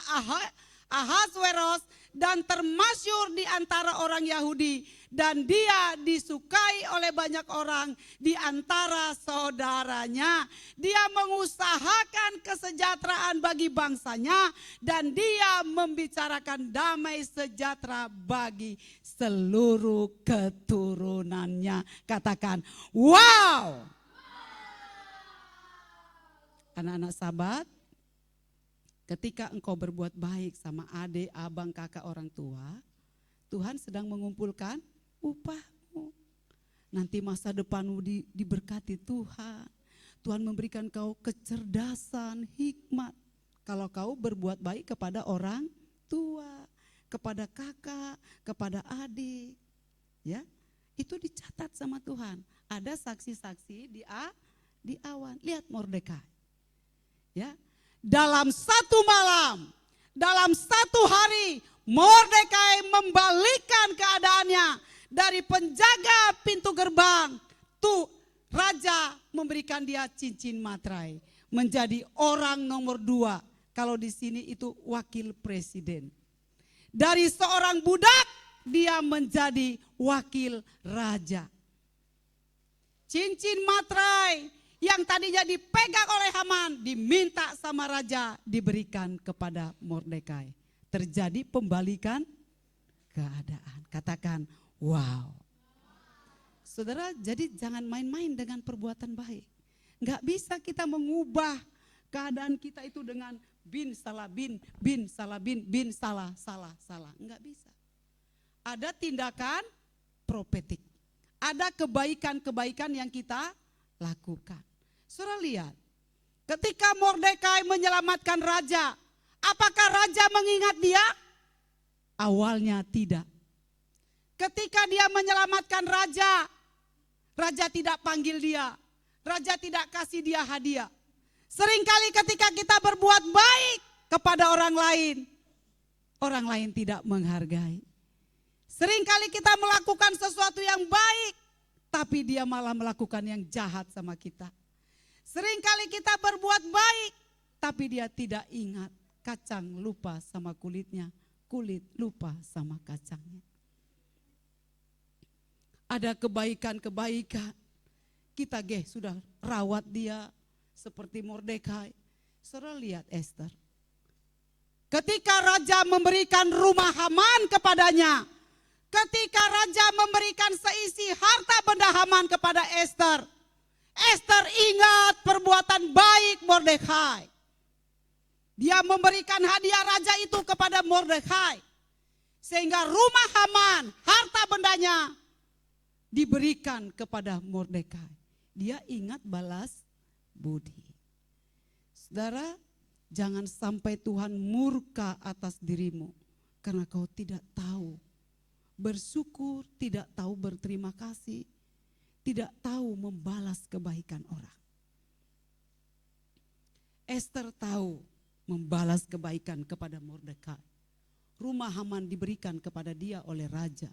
Ahasweros dan termasyhur di antara orang Yahudi, dan dia disukai oleh banyak orang di antara saudaranya. Dia mengusahakan kesejahteraan bagi bangsanya dan dia membicarakan damai sejahtera bagi seluruh keturunannya. Katakan, wow! Anak-anak sahabat, ketika engkau berbuat baik sama adik, abang, kakak, orang tua, Tuhan sedang mengumpulkan upahmu. Nanti masa depanmu diberkati Tuhan. Tuhan memberikan kau kecerdasan, hikmat. Kalau kau berbuat baik kepada orang tua, kepada kakak, kepada adik. Ya, itu dicatat sama Tuhan. Ada saksi-saksi di awan. Lihat Mordekai. Ya, dalam satu malam, dalam satu hari, Mordekai membalikkan keadaannya dari penjaga pintu gerbang. Tuh, raja memberikan dia cincin materai, menjadi orang nomor 2. Kalau di sini itu wakil presiden. Dari seorang budak, dia menjadi wakil raja. Cincin materai yang tadinya dipegang oleh Haman, diminta sama raja, diberikan kepada Mordekai. Terjadi pembalikan keadaan. Katakan, wow. Saudara, jadi jangan main-main dengan perbuatan baik. Enggak bisa kita mengubah keadaan kita itu dengan bin salah bin salah bin salah. Enggak bisa. Ada tindakan profetik. ada kebaikan-kebaikan yang kita lakukan. Saudara lihat, ketika Mordekai menyelamatkan raja, apakah raja mengingat dia? Awalnya tidak. Ketika dia menyelamatkan raja, raja tidak panggil dia, raja tidak kasih dia hadiah. Seringkali ketika kita berbuat baik kepada orang lain tidak menghargai. Seringkali kita melakukan sesuatu yang baik, tapi dia malah melakukan yang jahat sama kita. Seringkali kita berbuat baik, tapi dia tidak ingat. Kacang lupa sama kulitnya, kulit lupa sama kacangnya. Ada kebaikan-kebaikan, kita sudah rawat dia seperti Mordekai. Saudara lihat Esther. Ketika raja memberikan rumah Haman kepadanya, ketika raja memberikan seisi harta benda Haman kepada Esther, Esther ingat perbuatan baik Mordekai. Dia memberikan hadiah raja itu kepada Mordekai, sehingga rumah Haman, harta bendanya diberikan kepada Mordekai. Dia ingat balas budi. Saudara, jangan sampai Tuhan murka atas dirimu karena kau tidak tahu bersyukur, tidak tahu berterima kasih, tidak tahu membalas kebaikan orang. Esther tahu membalas kebaikan kepada Mordekai. Rumah Haman diberikan kepada dia oleh raja,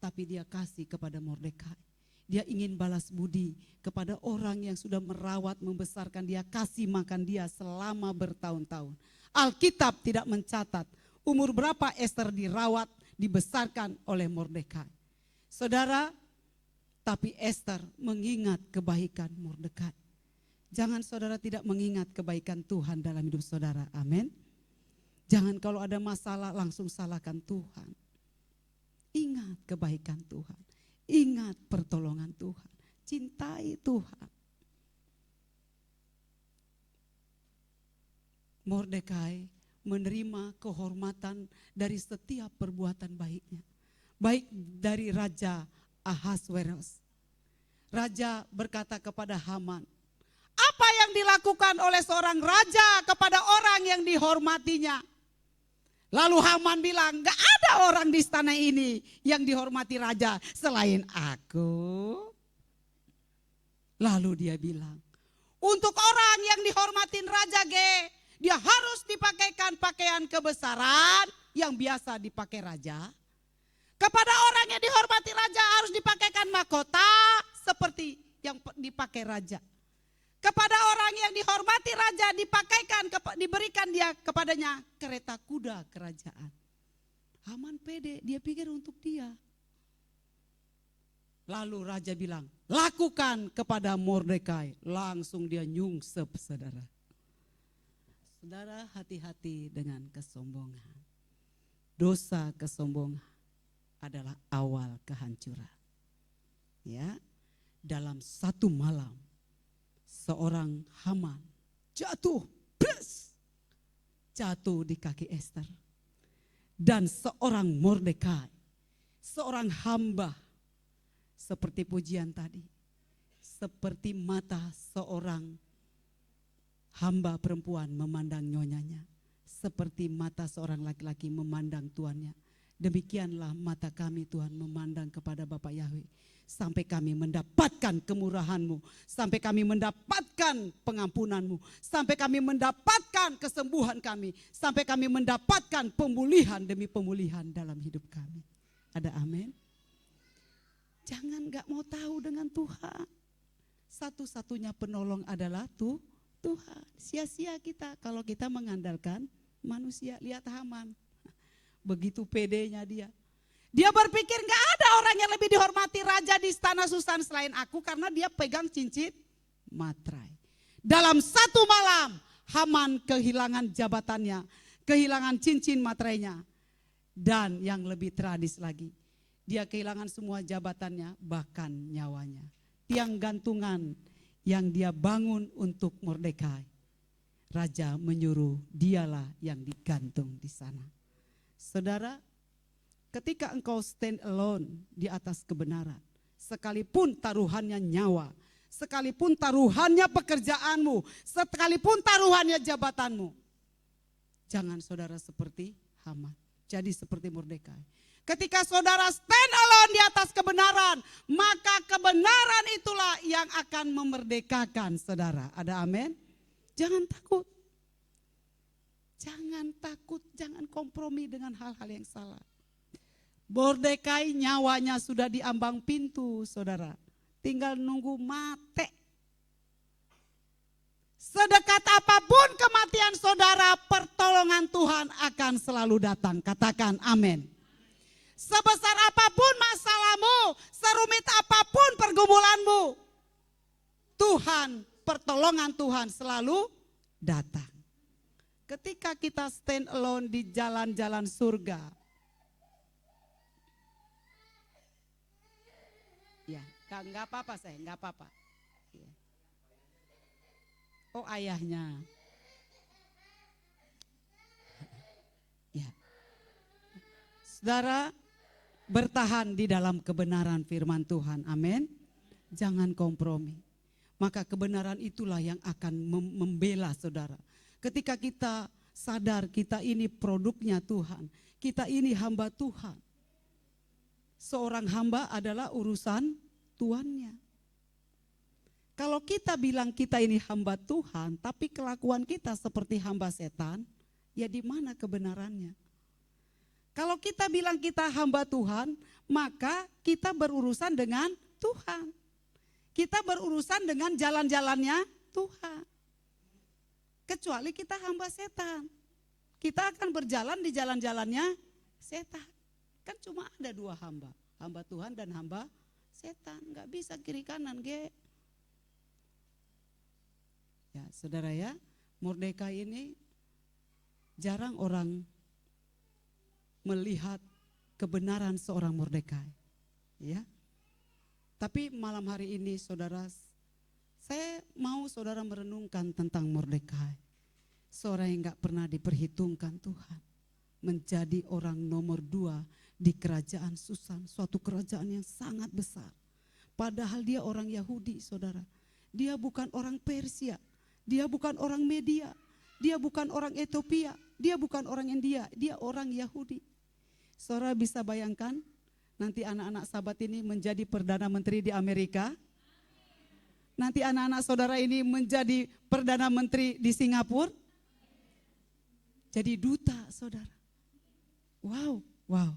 tapi dia kasih kepada Mordekai. Dia ingin balas budi kepada orang yang sudah merawat, membesarkan dia, kasih makan dia selama bertahun-tahun. Alkitab tidak mencatat umur berapa Esther dirawat, dibesarkan oleh Mordekai. Saudara, tapi Esther mengingat kebaikan Mordekai. Jangan saudara tidak mengingat kebaikan Tuhan dalam hidup saudara, amin. Jangan kalau ada masalah langsung salahkan Tuhan. Ingat kebaikan Tuhan, ingat pertolongan Tuhan, cintai Tuhan. Mordekai menerima kehormatan dari setiap perbuatan baiknya. Baik dari Raja Ahasweros. Raja berkata kepada Haman, apa yang dilakukan oleh seorang raja kepada orang yang dihormatinya? Lalu Haman bilang, gak ada orang di istana ini yang dihormati raja selain aku. Lalu dia bilang, untuk orang yang dihormatin raja dia harus dipakaikan pakaian kebesaran yang biasa dipakai raja. Kepada orang yang dihormati raja harus dipakaikan mahkota seperti yang dipakai raja. Kepada orang yang dihormati raja diberikan dia kepadanya kereta kuda kerajaan. Haman pede, dia pikir untuk dia. Lalu raja bilang, lakukan kepada Mordekai. Langsung dia nyungsep, saudara. Saudara, hati-hati dengan kesombongan. Dosa kesombongan adalah awal kehancuran. Ya, dalam satu malam seorang Haman jatuh di kaki Esther. Dan seorang Mordekai, seorang hamba, seperti pujian tadi, seperti mata seorang hamba perempuan memandang nyonyanya, seperti mata seorang laki-laki memandang tuannya. Demikianlah mata kami Tuhan memandang kepada Bapa Yahweh, sampai kami mendapatkan kemurahan-Mu, sampai kami mendapatkan pengampunan-Mu, sampai kami mendapatkan kesembuhan kami, sampai kami mendapatkan pemulihan demi pemulihan dalam hidup kami. Ada amin? Jangan gak mau tahu dengan Tuhan. Satu-satunya penolong adalah Tuhan. Sia-sia kita kalau kita mengandalkan manusia. Lihat Haman, begitu pedenya dia. Dia berpikir gak ada orang yang lebih dihormati raja di istana Susan selain aku, karena dia pegang cincin matrai. Dalam satu malam Haman kehilangan jabatannya, kehilangan cincin matrainya. Dan yang lebih tragis lagi, dia kehilangan semua jabatannya, bahkan nyawanya. Tiang gantungan yang dia bangun untuk Mordekai, raja menyuruh dialah yang digantung di sana. Saudara, ketika engkau stand alone di atas kebenaran, sekalipun taruhannya nyawa, sekalipun taruhannya pekerjaanmu, sekalipun taruhannya jabatanmu. Jangan saudara seperti Haman, jadi seperti Mordekai. Ketika saudara stand alone di atas kebenaran, maka kebenaran itulah yang akan memerdekakan saudara. Ada amin? Jangan takut. Jangan takut, jangan kompromi dengan hal-hal yang salah. Mordekai nyawanya sudah di ambang pintu saudara. Tinggal nunggu mati. Sedekat apapun kematian saudara, pertolongan Tuhan akan selalu datang. Katakan amin. Sebesar apapun masalahmu, serumit apapun pergumulanmu, Tuhan, pertolongan Tuhan selalu datang. Ketika kita stand alone di jalan-jalan surga, ya, enggak apa-apa saya, enggak apa-apa. Ya. Oh ayahnya. Ya. Saudara, bertahan di dalam kebenaran firman Tuhan, amin. Jangan kompromi. Maka kebenaran itulah yang akan membela saudara. Ketika kita sadar kita ini produknya Tuhan, kita ini hamba Tuhan. Seorang hamba adalah urusan tuannya. Kalau kita bilang kita ini hamba Tuhan, tapi kelakuan kita seperti hamba setan, ya di mana kebenarannya? Kalau kita bilang kita hamba Tuhan, maka kita berurusan dengan Tuhan. Kita berurusan dengan jalan-jalannya Tuhan. Kecuali kita hamba setan. Kita akan berjalan di jalan-jalannya setan. Kan cuma ada dua hamba. Hamba Tuhan dan hamba setan. Gak bisa kiri kanan, ge. Ya saudara ya, Mordekai ini jarang orang melihat kebenaran seorang Mordekai, ya. Tapi malam hari ini saudara, saya mau saudara merenungkan tentang Mordekai, seorang yang gak pernah diperhitungkan Tuhan, menjadi orang nomor 2 di kerajaan Susan, suatu kerajaan yang sangat besar. Padahal dia orang Yahudi saudara, dia bukan orang Persia, dia bukan orang Media, dia bukan orang Ethiopia, dia bukan orang India, dia orang Yahudi. Saudara bisa bayangkan nanti anak-anak sahabat ini menjadi Perdana Menteri di Amerika. Nanti anak-anak saudara ini menjadi Perdana Menteri di Singapura. Jadi duta saudara. Wow, wow.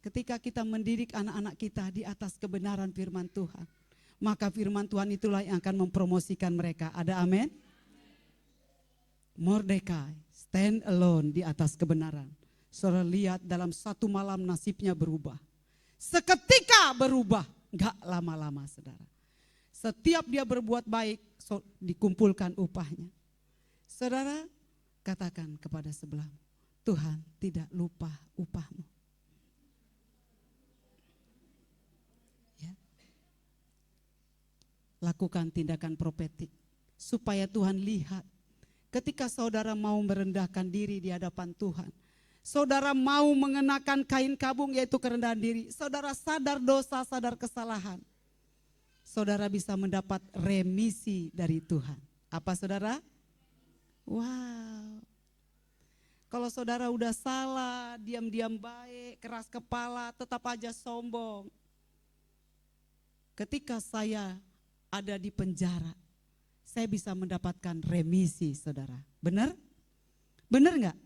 Ketika kita mendidik anak-anak kita di atas kebenaran firman Tuhan, maka firman Tuhan itulah yang akan mempromosikan mereka. Ada amin? Mordekai stand alone di atas kebenaran. Saudara lihat dalam satu malam nasibnya berubah. Seketika berubah, gak lama-lama saudara. Setiap dia berbuat baik, dikumpulkan upahnya. Saudara, katakan kepada sebelahmu, Tuhan tidak lupa upahmu. Ya. Lakukan tindakan profetik, supaya Tuhan lihat. Ketika saudara mau merendahkan diri di hadapan Tuhan, saudara mau mengenakan kain kabung yaitu kerendahan diri, saudara sadar dosa, sadar kesalahan, saudara bisa mendapat remisi dari Tuhan. Apa saudara? Wow. Kalau saudara udah salah, diam-diam baik, keras kepala, tetap aja sombong. Ketika saya ada di penjara, saya bisa mendapatkan remisi saudara. Benar? Benar enggak?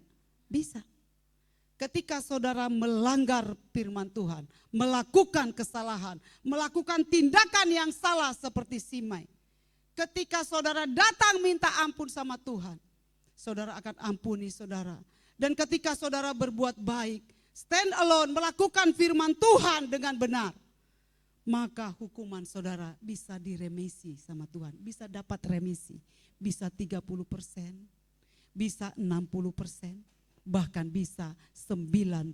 Bisa. Ketika saudara melanggar firman Tuhan, melakukan kesalahan, melakukan tindakan yang salah seperti Simei. Ketika saudara datang minta ampun sama Tuhan, saudara akan ampuni saudara. Dan ketika saudara berbuat baik, stand alone, melakukan firman Tuhan dengan benar, maka hukuman saudara bisa diremisi sama Tuhan. Bisa dapat remisi, bisa 30%, bisa 60%. Bahkan bisa 99%.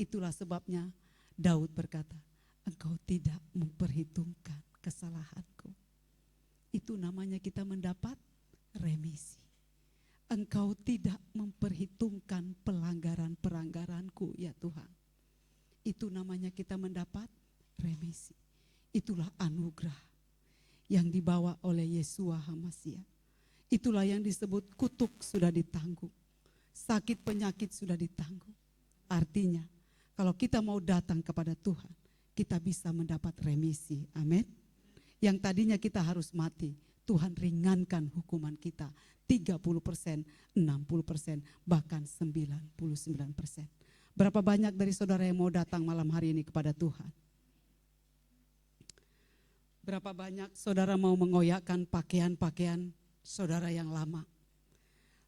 Itulah sebabnya Daud berkata, engkau tidak memperhitungkan kesalahanku. Itu namanya kita mendapat remisi. Engkau tidak memperhitungkan pelanggaran-pelanggaranku ya Tuhan. Itu namanya kita mendapat remisi. Itulah anugerah yang dibawa oleh Yeshua HaMashiach. Itulah yang disebut kutuk sudah ditanggung. Sakit penyakit sudah ditanggung. Artinya kalau kita mau datang kepada Tuhan, kita bisa mendapat remisi. Amin. Yang tadinya kita harus mati, Tuhan ringankan hukuman kita 30%, 60%, bahkan 99%. Berapa banyak dari saudara yang mau datang malam hari ini kepada Tuhan? Berapa banyak saudara mau mengoyakkan pakaian-pakaian saudara yang lama?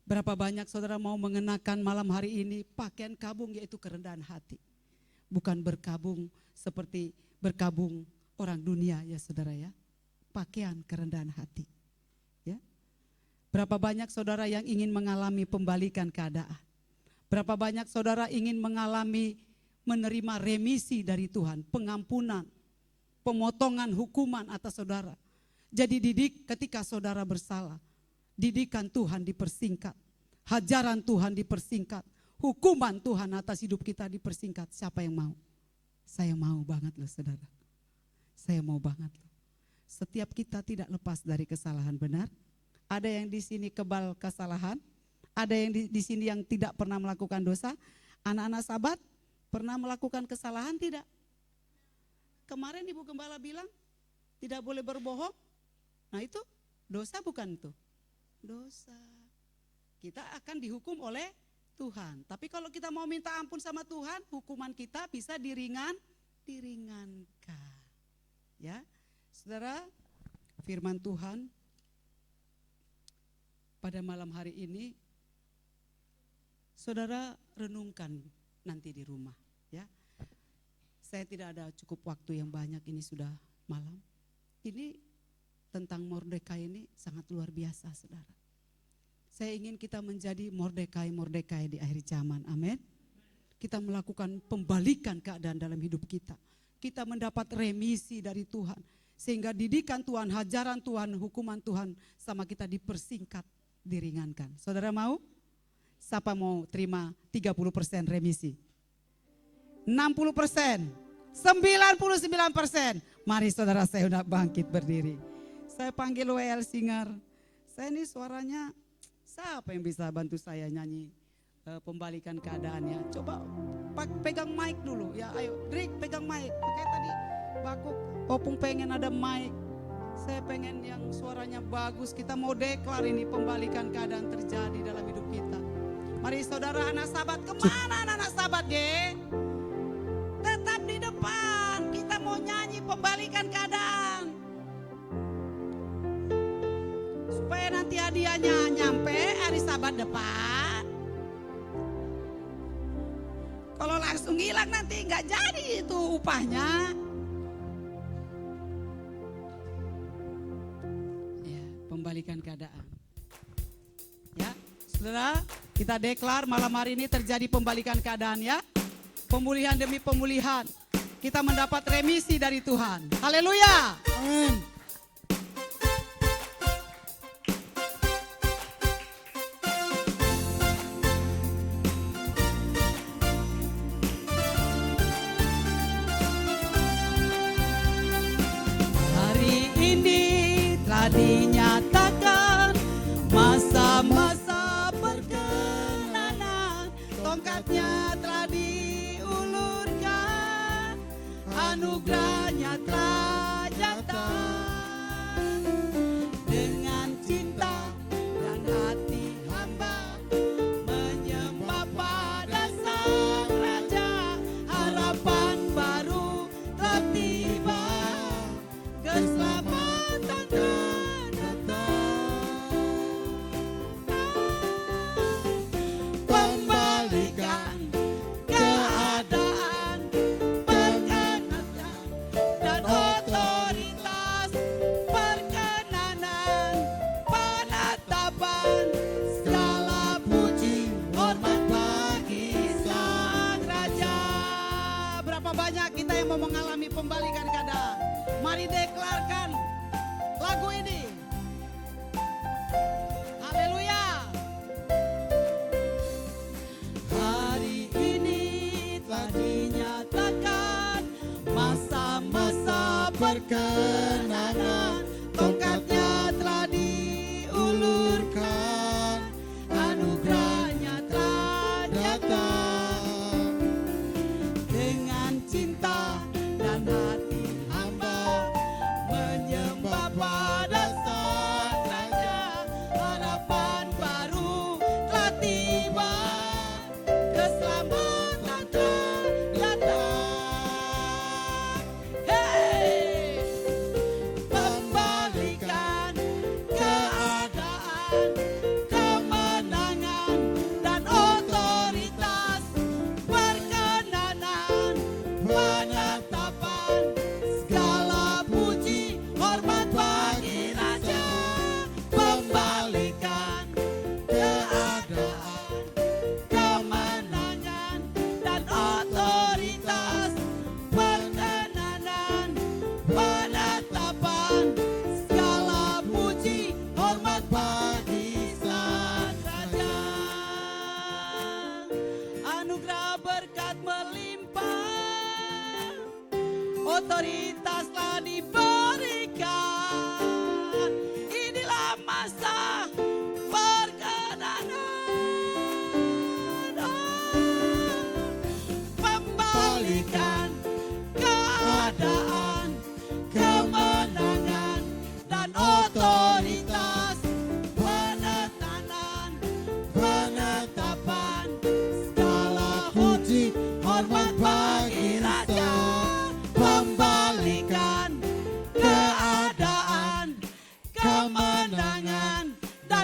Berapa banyak saudara mau mengenakan malam hari ini pakaian kabung, yaitu kerendahan hati. Bukan berkabung seperti berkabung orang dunia ya saudara ya. Pakaian kerendahan hati. Ya. Berapa banyak saudara yang ingin mengalami pembalikan keadaan? Berapa banyak saudara ingin mengalami menerima remisi dari Tuhan, pengampunan, pemotongan hukuman atas saudara. Jadi didik ketika saudara bersalah, didikan Tuhan dipersingkat, hajaran Tuhan dipersingkat, hukuman Tuhan atas hidup kita dipersingkat. Siapa yang mau? Saya mau banget loh saudara. Saya mau banget loh. Setiap kita tidak lepas dari kesalahan, benar? Ada yang di sini kebal kesalahan, ada yang di sini yang tidak pernah melakukan dosa. Anak-anak sahabat pernah melakukan kesalahan tidak? Kemarin Ibu Gembala bilang tidak boleh berbohong. Nah itu dosa bukan itu? Dosa. Kita akan dihukum oleh Tuhan. Tapi kalau kita mau minta ampun sama Tuhan, hukuman kita bisa diringankan. Ya, saudara, firman Tuhan pada malam hari ini, saudara renungkan nanti di rumah. Ya, saya tidak ada cukup waktu yang banyak, ini sudah malam. Ini tentang Mordekai ini sangat luar biasa, saudara. Saya ingin kita menjadi Mordekai di akhir zaman, amin. Kita melakukan pembalikan keadaan dalam hidup kita. Kita mendapat remisi dari Tuhan. Sehingga didikan Tuhan, hajaran Tuhan, hukuman Tuhan sama kita dipersingkat, diringankan. Saudara mau? Siapa mau terima 30% remisi? 60%? 99%? Mari saudara, saya udah bangkit berdiri. Saya panggil WL Singer. Saya ini suaranya, siapa yang bisa bantu saya nyanyi pembalikan keadaannya? Coba pegang mic dulu ya, ayo Drik pegang mic. Kayak tadi Bakuk Opung pengen ada mic. Saya pengen yang suaranya bagus. Kita mau deklar ini pembalikan keadaan terjadi dalam hidup kita. Mari saudara, anak sahabat, kemana anak sahabat ge? Tetap di depan. Kita mau nyanyi pembalikan keadaan. Supaya nanti hadiahnya nyampe hari sahabat depan. Kalau langsung hilang nanti nggak jadi itu upahnya. Ya, pembalikan keadaan. Ya, saudara, kita deklar malam hari ini terjadi pembalikan keadaan ya. Pemulihan demi pemulihan. Kita mendapat remisi dari Tuhan. Haleluya. Amin. Dinyatakan masa-masa perkenanan, tongkatnya telah diulurkan, anugerahnya telah nyata. Dengan cinta dan hati hamba menyembah pada Sang Raja, harapan baru telah tiba, keselamatan pembalikan keadaan, perkenankan dan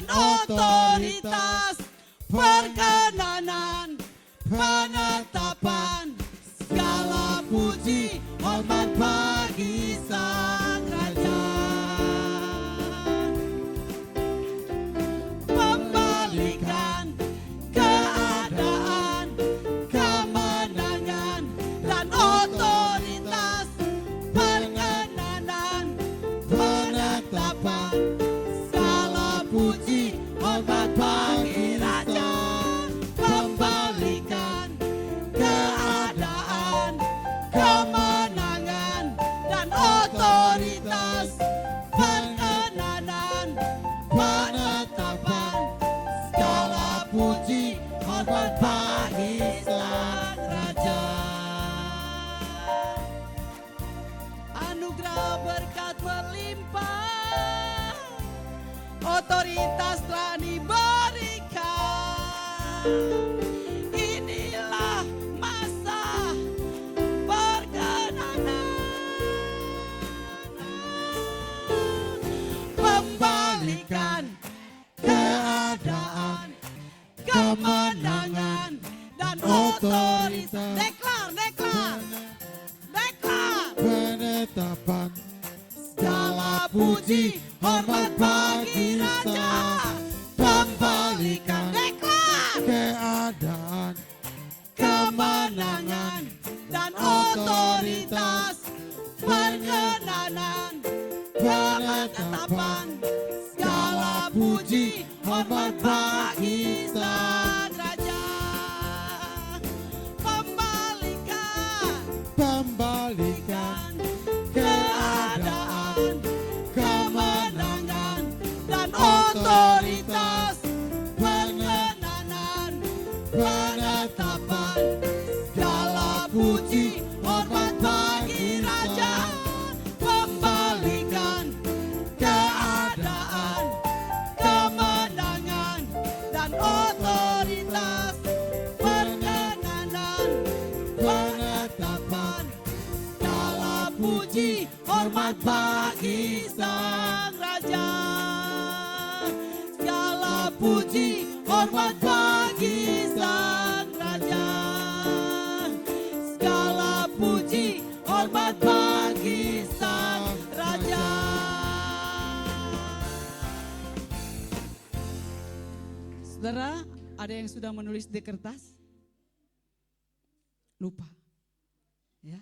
dan otoritas, perkenanan, penetapan, segala puji hormat bagi Sang Raja. Membalikan keadaan, kemenangan, dan otoritas, perkenanan, penetapan, segala puji hormat bagi Raja. Membalikan keadaan, kemenangan, dan otoritas, perkenanan, penetapan, segala puji hormat bagi Sang Raja. Anugerah berkat berlimpah, otoritas telah diberikan. Inilah masa perkenanan, membalikan keadaan, kemenangan, dan otoritas. Deklar, deklar, deklar. Penetapan Segala puji hormat bagi Raja. Membalikan, deklar, keadaan kemenangan, dan otoritas, perkenanan, penetapan, segala puji hormat bagi Sang Raja. Membalikan Membalikan keadaan, kemenangan, dan otoritas, perkenanan, penetapan, segala puji hormat bagi Raja. Membalikan keadaan, kemenangan, dan otoritas, perkenanan, penetapan, segala puji hormat bagi Sang Raja. Segala puji hormat bagi Sang Raja. Segala puji hormat bagi Sang Raja. Saudara, ada yang sudah menulis di kertas? Lupa. Ya.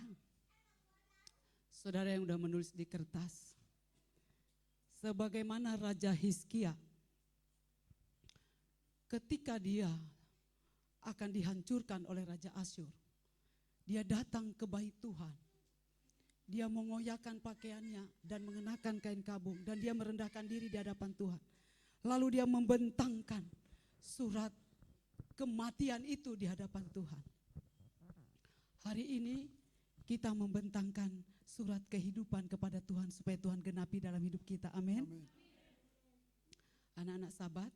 Saudara yang sudah menulis di kertas. Sebagaimana Raja Hizkia ketika dia akan dihancurkan oleh Raja Asyur, dia datang ke bait Tuhan. Dia mengoyakkan pakaiannya dan mengenakan kain kabung dan dia merendahkan diri di hadapan Tuhan. Lalu dia membentangkan surat kematian itu di hadapan Tuhan. Hari ini kita membentangkan surat kehidupan kepada Tuhan supaya Tuhan genapi dalam hidup kita. Amin. Anak-anak sahabat,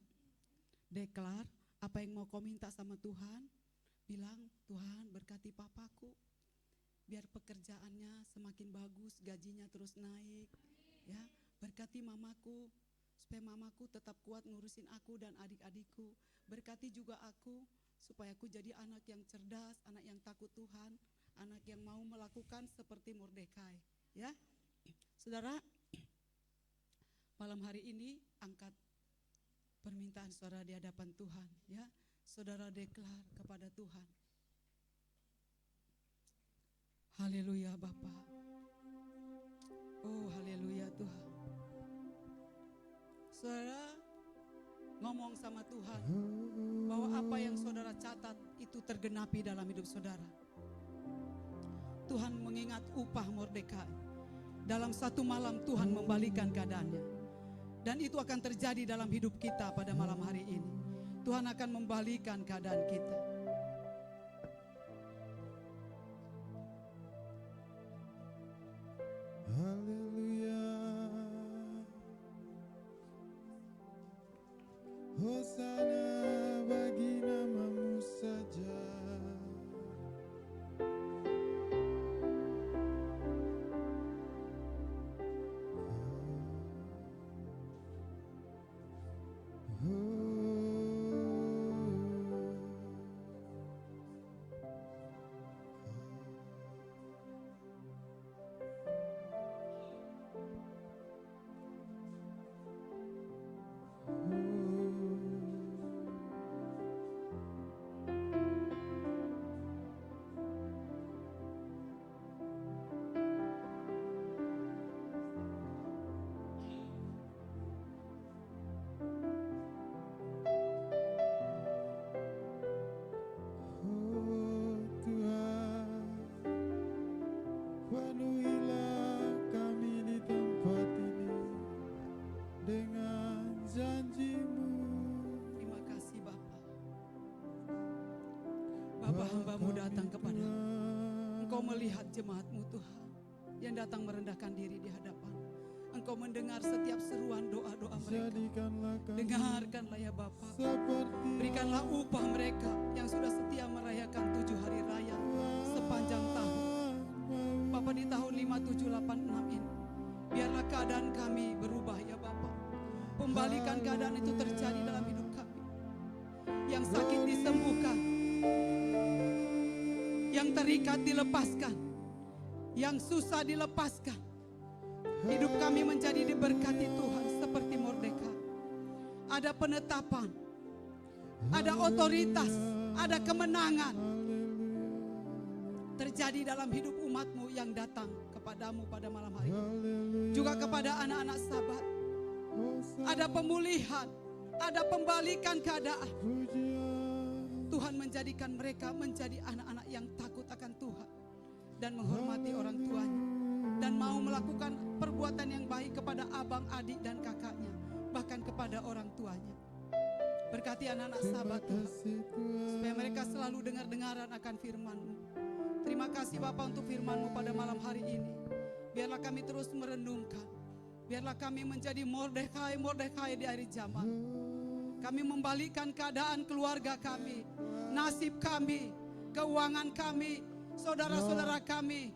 deklar apa yang mau kau minta sama Tuhan. Bilang, Tuhan berkati papaku, biar pekerjaannya semakin bagus, gajinya terus naik. Ya, berkati mamaku, supaya mamaku tetap kuat ngurusin aku dan adik-adikku. Berkati juga aku, supaya aku jadi anak yang cerdas, anak yang takut Tuhan, anak yang mau melakukan seperti Mordekai. Ya, saudara, malam hari ini angkat permintaan saudara di hadapan Tuhan. Ya, saudara deklar kepada Tuhan. Haleluya Bapa. Oh haleluya Tuhan. Saudara ngomong sama Tuhan bahwa apa yang saudara catat itu tergenapi dalam hidup saudara. Tuhan mengingat upah Mordekai. Dalam satu malam Tuhan membalikan keadaannya. Dan itu akan terjadi dalam hidup kita pada malam hari ini. Tuhan akan membalikan keadaan kita. Haleluya. Hosana bagi namamu saja. melihat jemaat-Mu Tuhan yang datang merendahkan diri di hadapan. Engkau mendengar setiap seruan doa-doa mereka. Jadikanlah kami Dengarkanlah ya Bapa. seperti Berikanlah upah mereka yang sudah setia merayakan 7 hari raya sepanjang tahun. Bapa, di tahun 5786 ini, biarlah keadaan kami berubah ya Bapa. Pembalikan keadaan itu terjadi dalam hidup kami. Yang sakit disembuhkan, yang terikat dilepaskan, yang susah dilepaskan. Hidup kami menjadi diberkati Tuhan seperti Mordekai. Ada penetapan, ada otoritas, ada kemenangan terjadi dalam hidup umat-Mu yang datang kepadamu pada malam hari ini. Juga kepada anak-anak sahabat. Ada pemulihan, ada pembalikan keadaan. Tuhan menjadikan mereka menjadi anak-anak yang takut akan Tuhan dan menghormati orang tuanya, dan mau melakukan perbuatan yang baik kepada abang, adik, dan kakaknya, bahkan kepada orang tuanya. Berkati anak-anak sahabat Tuhan, supaya mereka selalu dengar-dengaran akan firman-Mu. Terima kasih Bapa untuk firman-Mu pada malam hari ini. Biarlah kami terus merenungkan, biarlah kami menjadi Mordekai di akhir zaman. Kami membalikkan keadaan keluarga kami, nasib kami, keuangan kami, saudara-saudara kami,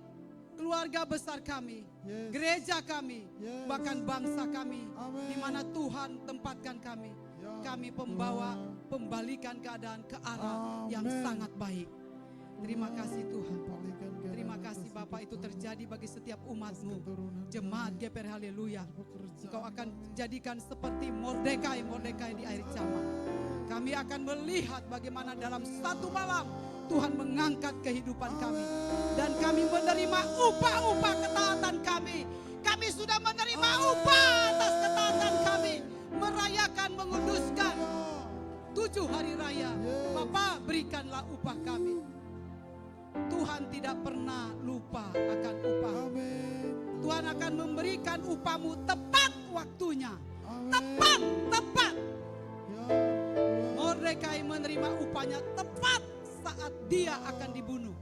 keluarga besar kami, gereja kami, bahkan bangsa kami, di mana Tuhan tempatkan kami. Kami pembawa pembalikan keadaan ke arah yang sangat baik. Terima kasih Tuhan. Terima kasih Bapak, itu terjadi bagi setiap umat-Mu, jemaat GPR Haleluya. Engkau akan jadikan seperti Mordekai di akhir zaman. Kami akan melihat bagaimana dalam satu malam Tuhan mengangkat kehidupan kami, dan kami menerima upah-upah ketaatan kami. Kami sudah menerima upah atas ketaatan kami, merayakan, menguduskan 7 hari raya. Bapa, berikanlah upah kami. Tuhan tidak pernah lupa akan upah. Tuhan akan memberikan upah-Mu tepat waktunya. Tepat. Mordekai menerima upahnya tepat saat dia akan dibunuh.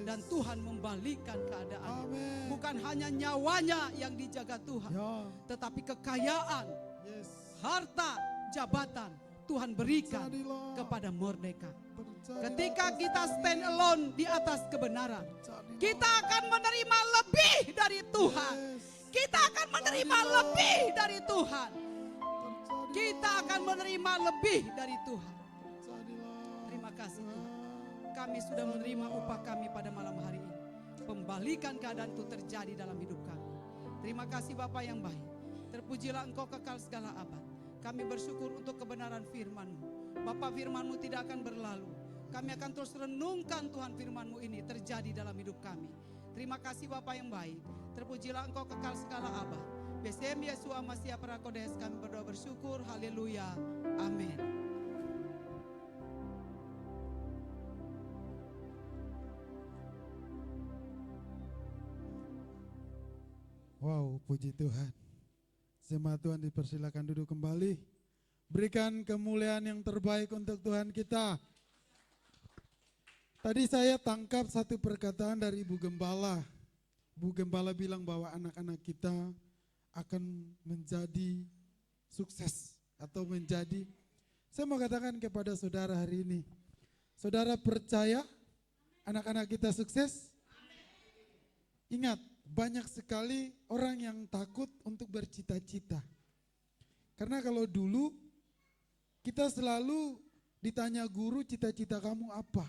Dan Tuhan membalikkan keadaannya. Bukan hanya nyawanya yang dijaga Tuhan, tetapi kekayaan, harta, jabatan Tuhan berikan kepada Mordekai. Ketika kita stand alone di atas kebenaran, kita akan menerima lebih dari Tuhan. Kita akan menerima lebih dari Tuhan. Kita akan menerima lebih dari Tuhan. Terima kasih Tuhan. Kami sudah menerima upah kami pada malam hari ini. Pembalikan keadaan itu terjadi dalam hidup kami. Terima kasih Bapa yang baik. Terpujilah Engkau kekal segala abad. Kami bersyukur untuk kebenaran firman-Mu. Bapa, firman-Mu tidak akan berlalu. Kami akan terus renungkan Tuhan firman-Mu ini terjadi dalam hidup kami. Terima kasih Bapa yang baik. Terpujilah Engkau kekal segala abad. BCM Yesua Masya Prakodes kami berdoa bersyukur. Haleluya. Amin. Wow, puji Tuhan. Jemaat Tuhan dipersilakan duduk kembali. Berikan kemuliaan yang terbaik untuk Tuhan kita. Tadi saya tangkap satu perkataan dari Ibu Gembala. Bu Gembala bilang bahwa anak-anak kita akan menjadi sukses atau menjadi. Saya mau katakan kepada saudara hari ini. Saudara percaya anak-anak kita sukses? Ingat, banyak sekali orang yang takut untuk bercita-cita. Karena kalau dulu kita selalu ditanya guru, cita-cita kamu apa?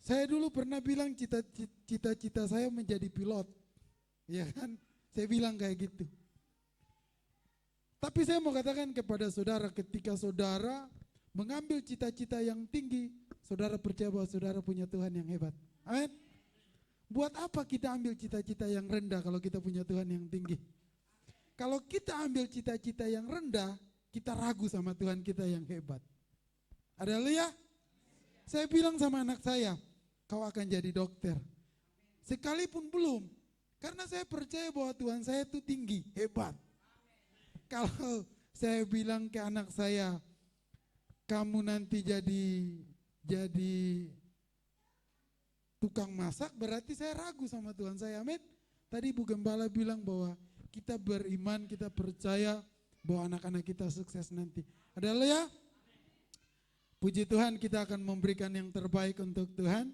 Saya dulu pernah bilang cita-cita saya menjadi pilot. Ya kan? Saya bilang kayak gitu. Tapi saya mau katakan kepada saudara, ketika saudara mengambil cita-cita yang tinggi, saudara percaya bahwa saudara punya Tuhan yang hebat. Amin. Buat apa kita ambil cita-cita yang rendah kalau kita punya Tuhan yang tinggi? Kalau kita ambil cita-cita yang rendah, kita ragu sama Tuhan kita yang hebat. Haleluya. Saya bilang sama anak saya, kau akan jadi dokter. Sekalipun belum, karena saya percaya bahwa Tuhan saya itu tinggi, hebat. Kalau saya bilang ke anak saya, kamu nanti jadi tukang masak, berarti saya ragu sama Tuhan saya. Amin. Tadi Ibu Gembala bilang bahwa kita beriman, kita percaya bahwa anak-anak kita sukses nanti. Haleluya. Puji Tuhan, kita akan memberikan yang terbaik untuk Tuhan.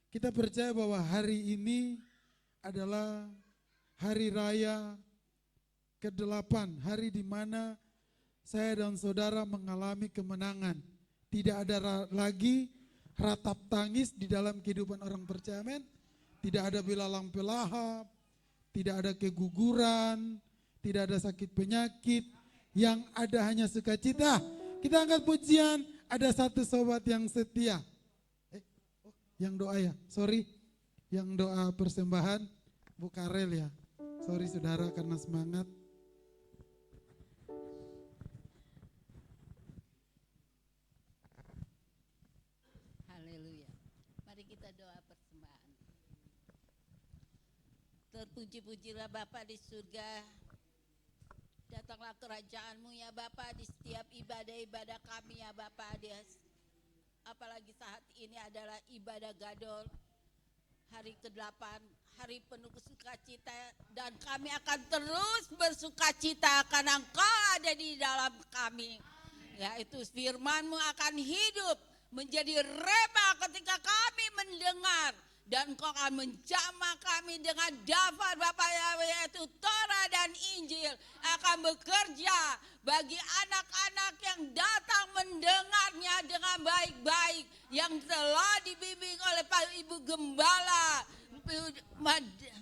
Kita percaya bahwa hari ini adalah hari raya ke-8, hari di mana saya dan saudara mengalami kemenangan. Tidak ada lagi ratap tangis di dalam kehidupan orang percaya, amin. Tidak ada belalang pelahap, tidak ada keguguran, tidak ada sakit penyakit, yang ada hanya sukacita. Kita angkat pujian, ada satu sobat yang setia. Yang doa ya, sorry, yang doa persembahan, Bu Karel ya. Sorry saudara karena semangat. Haleluya. Mari kita doa persembahan. Terpuji-pujilah Bapa di surga. Datanglah kerajaan-Mu ya Bapa di setiap ibadah-ibadah kami ya Bapa. Apalagi saat ini adalah ibadah Gadol. Hari ke-8, hari penuh sukacita, dan kami akan terus bersukacita karena Engkau ada di dalam kami. Yaitu firman-Mu akan hidup menjadi rema ketika kami mendengar, dan Engkau akan menjamah kami dengan daftar Bapa Yahweh, yaitu Torah dan Injil akan bekerja bagi anak-anak yang datang mendengarnya dengan baik-baik, yang telah dibimbing oleh Pak Ibu Gembala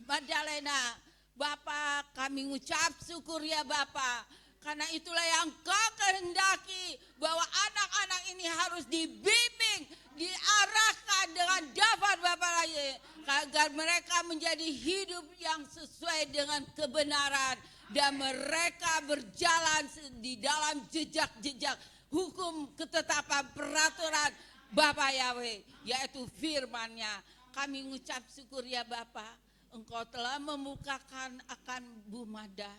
Madalena. Bapa, kami ngucap syukur ya Bapa, karena itulah yang Kau kehendaki, bahwa anak-anak ini harus dibimbing, diarahkan dengan daftar Bapa lagi, agar mereka menjadi hidup yang sesuai dengan kebenaran, dan mereka berjalan di dalam jejak-jejak hukum, ketetapan, peraturan Bapa Yahweh, yaitu firman-Nya. Kami mengucap syukur ya Bapa, Engkau telah membukakan akan Bumada,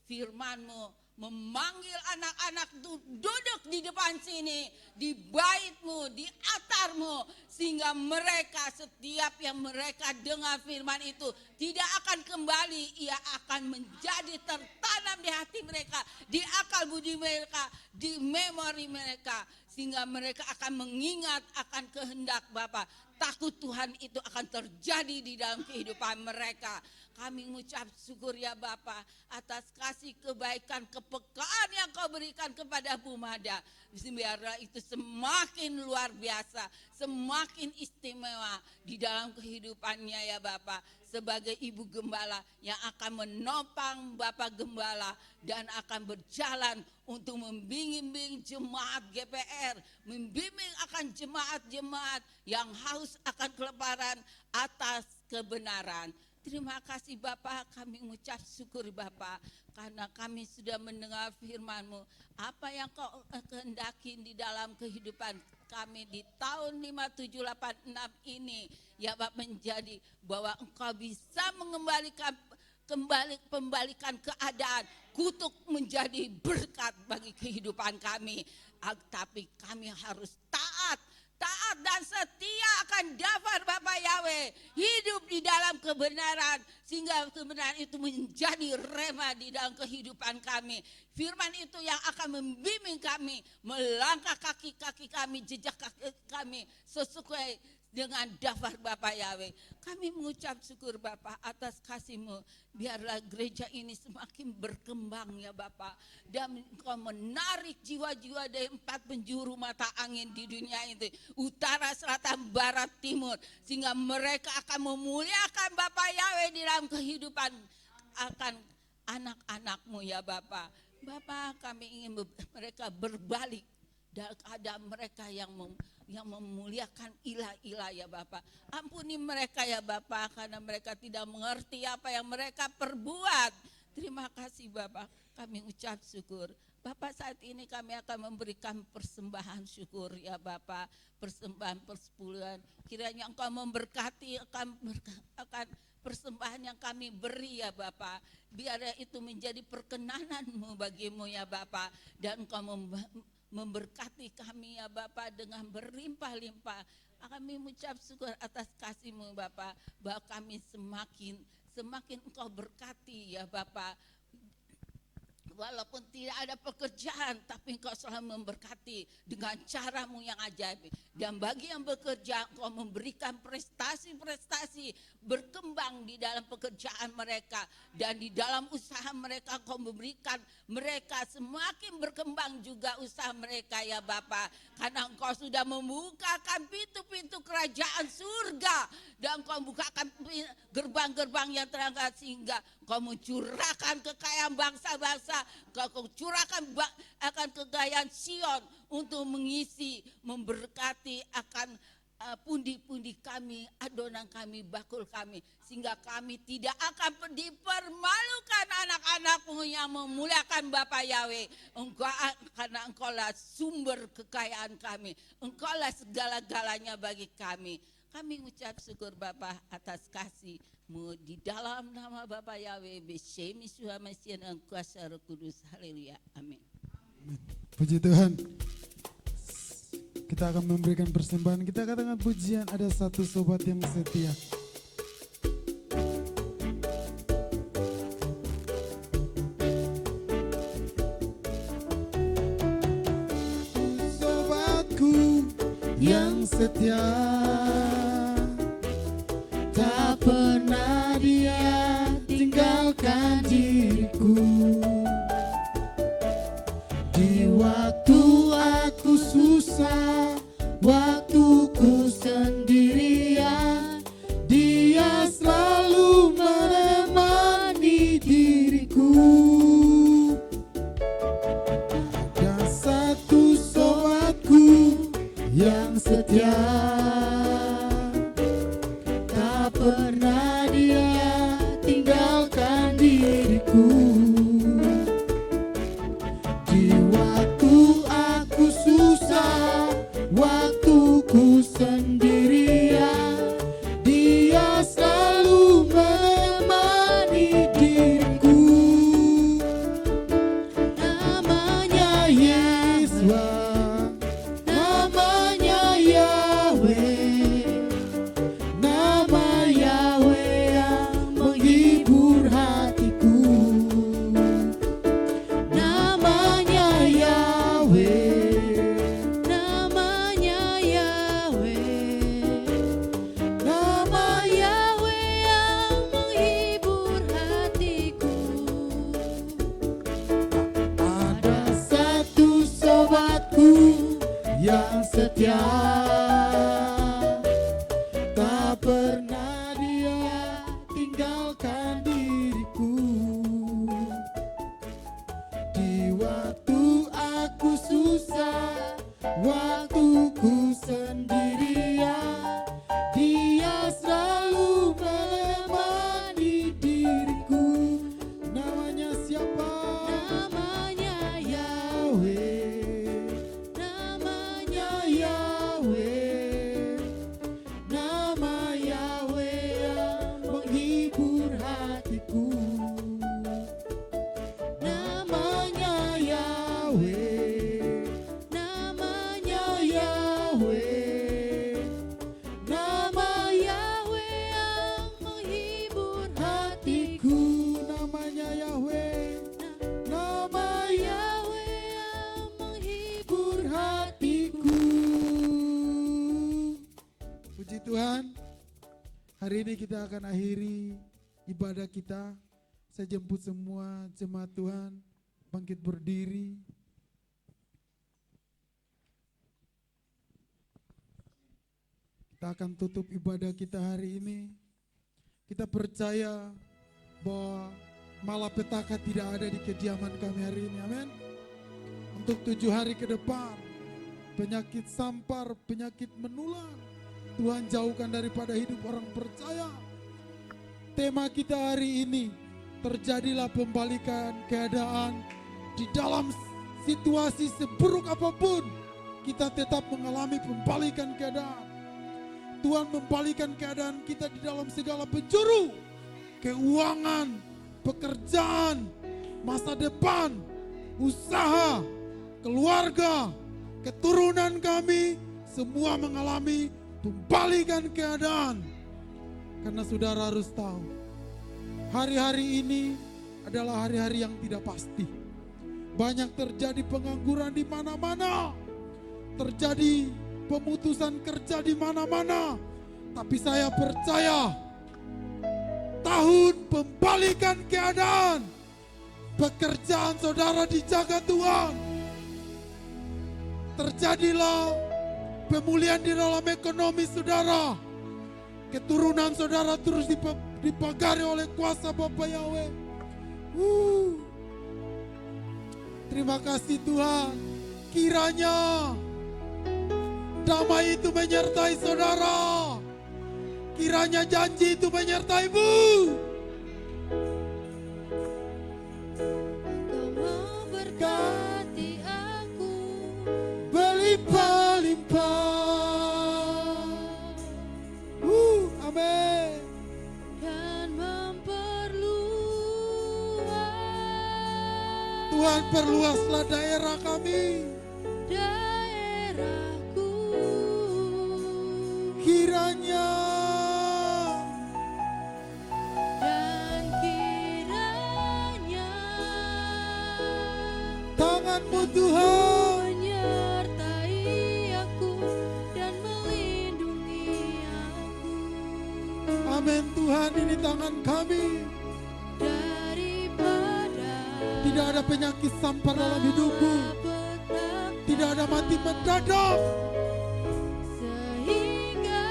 firman-Mu memanggil anak-anak duduk di depan sini, di bait-Mu, di altar-Mu, sehingga mereka, setiap yang mereka dengar firman itu tidak akan kembali, ia akan menjadi tertanam di hati mereka, di akal budi mereka, di memori mereka, sehingga mereka akan mengingat akan kehendak Bapa. Takut Tuhan itu akan terjadi di dalam kehidupan mereka. Kami mengucap syukur ya Bapa atas kasih kebaikan, kepekaan yang Kau berikan kepada Bumada. Biarlah itu semakin luar biasa, semakin istimewa di dalam kehidupannya ya Bapa. Sebagai ibu gembala yang akan menopang Bapak Gembala dan akan berjalan untuk membimbing jemaat GPR, membimbing akan jemaat-jemaat yang haus akan keleparan atas kebenaran. Terima kasih Bapak, kami mengucap syukur Bapak, karena kami sudah mendengar firman-Mu. Apa yang Kau kehendaki di dalam kehidupan kami di tahun 5786 ini, ya Bapak, menjadi bahwa Engkau bisa mengembalikan pembalikan keadaan, kutuk menjadi berkat bagi kehidupan kami. Tapi kami harus taat dan setia akan daftar Bapak Yahweh, hidup di dalam kebenaran, sehingga kebenaran itu menjadi rema di dalam kehidupan kami. Firman itu yang akan membimbing kami melangkah kaki-kaki kami, jejak kaki kami sesuai dengan daftar Bapak Yahweh. Kami mengucap syukur Bapak atas kasih-Mu. Biarlah gereja ini semakin berkembang ya Bapak, dan Engkau menarik jiwa-jiwa dari 4 penjuru mata angin di dunia ini, utara, selatan, barat, timur, sehingga mereka akan memuliakan Bapak Yahweh di dalam kehidupan akan anak-anak-Mu ya Bapak. Bapak, kami ingin mereka berbalik dalam keadaan mereka yang memuliakan ilah-ilah ya Bapak. Ampuni mereka ya Bapak, karena mereka tidak mengerti apa yang mereka perbuat. Terima kasih Bapak, kami ucap syukur. Bapak, saat ini kami akan memberikan persembahan syukur ya Bapak, persembahan persepuluhan. Kiranya Engkau memberkati akan persembahan yang kami beri ya Bapak. Biar itu menjadi perkenanan-Mu bagimu ya Bapak, dan Engkau memberkati kami ya Bapa dengan berlimpah-limpah. Kami mengucap syukur atas kasih-Mu Bapa, bahwa kami semakin Engkau berkati ya Bapa. Walaupun tidak ada pekerjaan, tapi Engkau selalu memberkati dengan cara-Mu yang ajaib. Dan bagi yang bekerja, Engkau memberikan prestasi-prestasi berkembang di dalam pekerjaan mereka. Dan di dalam usaha mereka, Engkau memberikan mereka semakin berkembang juga usaha mereka ya Bapa. Karena Engkau sudah membukakan pintu-pintu kerajaan surga. Dan Engkau membukakan gerbang-gerbang yang terangkat sehingga Engkau mencurahkan kekayaan bangsa-bangsa. Engkau curahkan akan kekayaan Sion untuk mengisi, memberkati akan pundi-pundi kami, adonan kami, bakul kami. Sehingga kami tidak akan dipermalukan anak-anak-Mu yang memuliakan Bapa Yahweh. Karena Engkaulah sumber kekayaan kami. Engkaulah segala-galanya bagi kami. Kami ucap syukur Bapa atas kasih-Mu di dalam nama Bapa Yahweh, Beshem Yeshua Mashiach dan kuasa Roh Kudus. Haleluya. Amin. Puji Tuhan. Kita akan memberikan persembahan. Kita katakan pujian, ada satu sobat yang setia. Sobatku yang setia, tak pernah dia tinggalkan diriku. Di waktu aku susah, waktuku sendirian, dia selalu menemani diriku. Ada satu sobatku yang setia, tak pernah dia tinggalkan diriku. Di waktu aku susah, waktuku sendirian, dia selalu menemani diriku. Namanya Yesus, namanya Yahweh, nama Yahweh yang menghibur hatiku. Namanya Yahweh, namanya Yahweh, nama Yahweh yang menghibur hatiku. Ada satu sobatku yang setia, tak pernah dia tinggalkan diriku. Di waktu aku susah, waktuku sendirian, dia selalu menemani diriku. Namanya siapa? Namanya Yahweh, namanya Yahweh, nama Yahweh yang menghibur hatiku. Namanya Yahweh, namanya Yahweh, nama Yahweh yang menghibur hatiku. Namanya Yahweh, nama Yahweh yang menghibur hatiku. Puji Tuhan, hari ini kita akan akhiri ibadah kita. Saya jemput semua jemaat Tuhan bangkit berdiri. Kita akan tutup ibadah kita hari ini. Kita percaya bahwa malapetaka tidak ada di kediaman kami hari ini. Amin. Untuk 7 hari ke depan, penyakit sampar, penyakit menular, Tuhan jauhkan daripada hidup orang percaya. Tema kita hari ini, terjadilah pembalikan keadaan. Di dalam situasi seburuk apapun, kita tetap mengalami pembalikan keadaan. Tuhan membalikan keadaan kita di dalam segala penjuru. Keuangan, pekerjaan, masa depan, usaha, keluarga, keturunan kami, semua mengalami Kembalikan keadaan. Karena saudara harus tahu, hari-hari ini adalah hari-hari yang tidak pasti. Banyak terjadi pengangguran di mana-mana. Terjadi pemutusan kerja di mana-mana. Tapi saya percaya, tahun pembalikan keadaan. Pekerjaan saudara dijaga Tuhan. Terjadilah pemulihan di dalam ekonomi saudara. Keturunan saudara terus dipagari oleh kuasa Bapa Yahweh. Terima kasih Tuhan. Kiranya damai itu menyertai saudara. Kiranya janji itu menyertaimu. Kau memberkati aku Berlimpah-limpah. Amin. dan memperluas Tuhan, perluaslah daerah kami. daerahku. Kiranya Dan kiranya tangan-Mu Tuhan menyertai aku dan melindungi aku Amin Tuhan, ini tangan kami. daripada Tidak ada penyakit sampar dalam hidupmu. malapetaka, Tidak ada mati mendadak. sehingga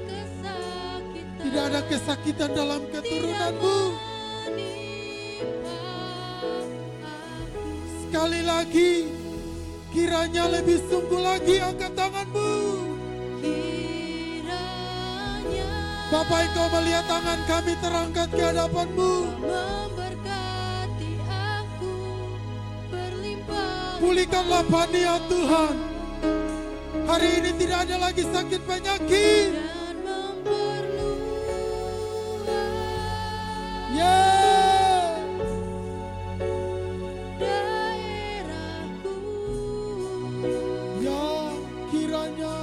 kesakitan Tidak ada kesakitan dalam keturunanmu. menimpa aku. Sekali lagi, kiranya lebih sungguh lagi angkat tanganmu. Kiranya Bapak, Engkau melihat tangan kami terangkat ke hadapan-Mu. Kau memberkati aku berlimpah. Pulihkanlah Bani ya Tuhan. Hari ini tidak ada lagi sakit penyakit. Dan memperluas Yeah. daerahku. Ya, kiranya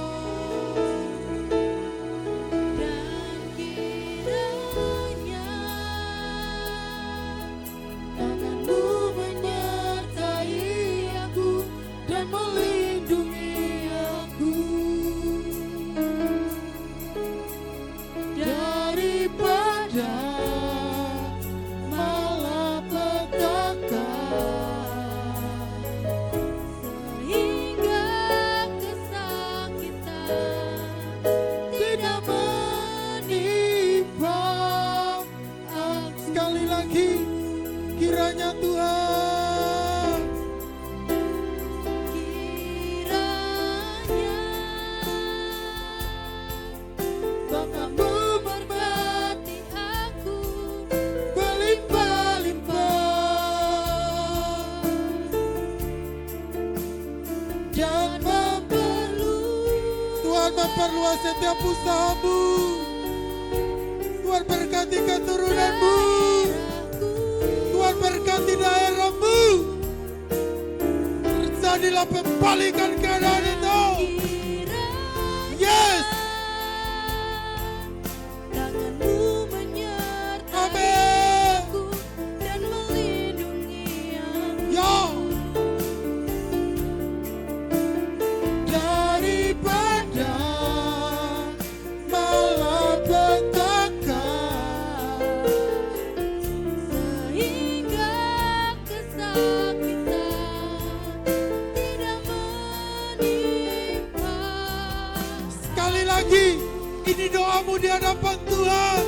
Dan kiranya tangan-Mu menyertai aku dan melindungi aku daripada malapetaka, sehingga kesakitan tidak menimpa aku. sekali lagi, kiranya Tuhan Kiranya Bapa-Mu memberkati aku berlimpah-limpah dan Tuhan memperluas setiap usahamu. Tuhan berkati keturunanmu. Tuhan berkati daerahmu. Terjadilah pembalikan keadaan itu. Yes. Tangan-Mu menyertai Amin. aku dan melindungi aku Ya. Daripada malapetaka, sehingga kesakitan tidak menimpa. sekali lagi, ini doamu di hadapan Tuhan.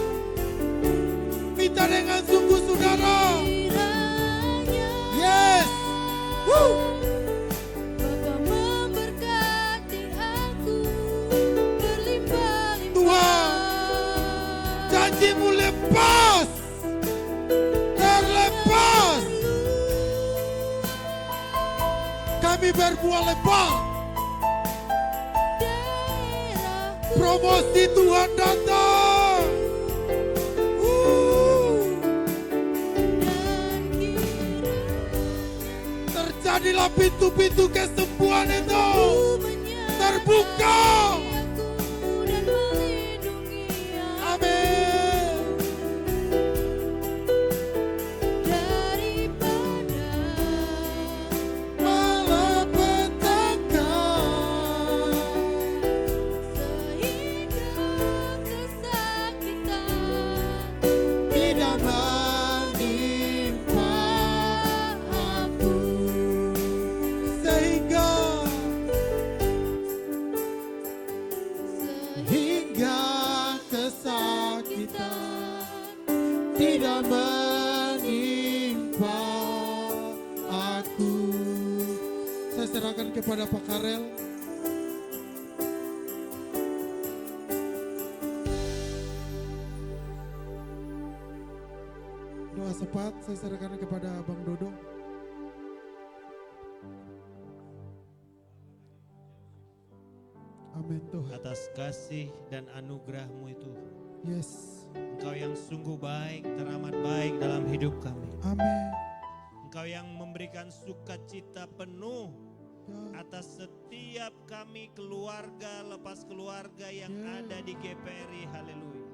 Minta dengan sungguh saudara. Kiranya Yes. Woo. Bapa memberkati aku berlimpah-limpah. Tuhan, janji-Mu lepas. Terlepas. Kami berbuah lepas. Daerahku Promosi Tuhan datang. dan kiranya Terjadilah pintu-pintu kesembuhan itu menyertai terbuka. aku dan kepada Pak Karel. Doa sepat saya serahkan kepada Bang Dodo. Amin Tuhan. Atas kasih dan anugerah-Mu itu, Yes. Engkau yang sungguh baik, teramat baik dalam hidup kami. Amin. Engkau yang memberikan sukacita penuh Ya. atas setiap kami keluarga lepas keluarga yang Ya. ada di GPRI. Haleluya.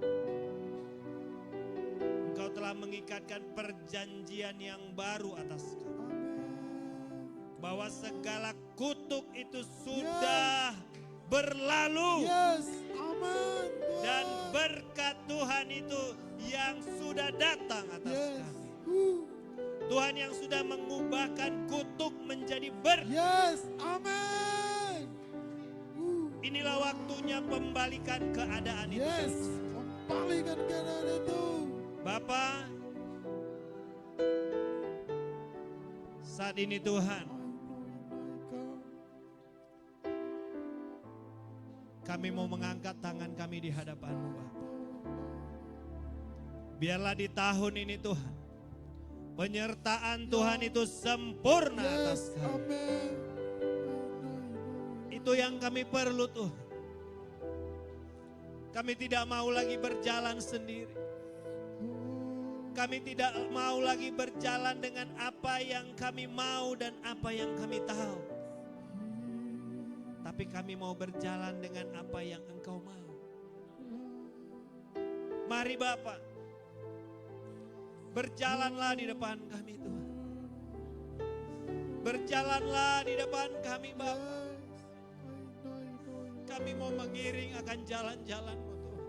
Engkau telah mengikatkan perjanjian yang baru atas kami. Amin. Bahwa segala kutuk itu sudah berlalu. Yes. Amin. Dan berkat Tuhan itu yang sudah datang atas Yes. kami. Tuhan yang sudah mengubahkan kutuk menjadi berkat. Yes. Amin. Inilah waktunya pembalikan keadaan itu. Yes. Kembalikan keadaan itu. Bapa, saat ini Tuhan, kami mau mengangkat tangan kami di hadapan-Mu Bapa. Biarlah di tahun ini Tuhan, penyertaan Tuhan itu sempurna atas Yes. kami. Amin. Itu yang kami perlu Tuhan. Kami tidak mau lagi berjalan sendiri. Kami tidak mau lagi berjalan dengan apa yang kami mau dan apa yang kami tahu. Tapi kami mau berjalan dengan apa yang Engkau mau. Mari Bapa, berjalanlah di depan kami Tuhan. Berjalanlah di depan kami Bapa. Kami mau mengiring akan jalan-jalan-Mu Tuhan.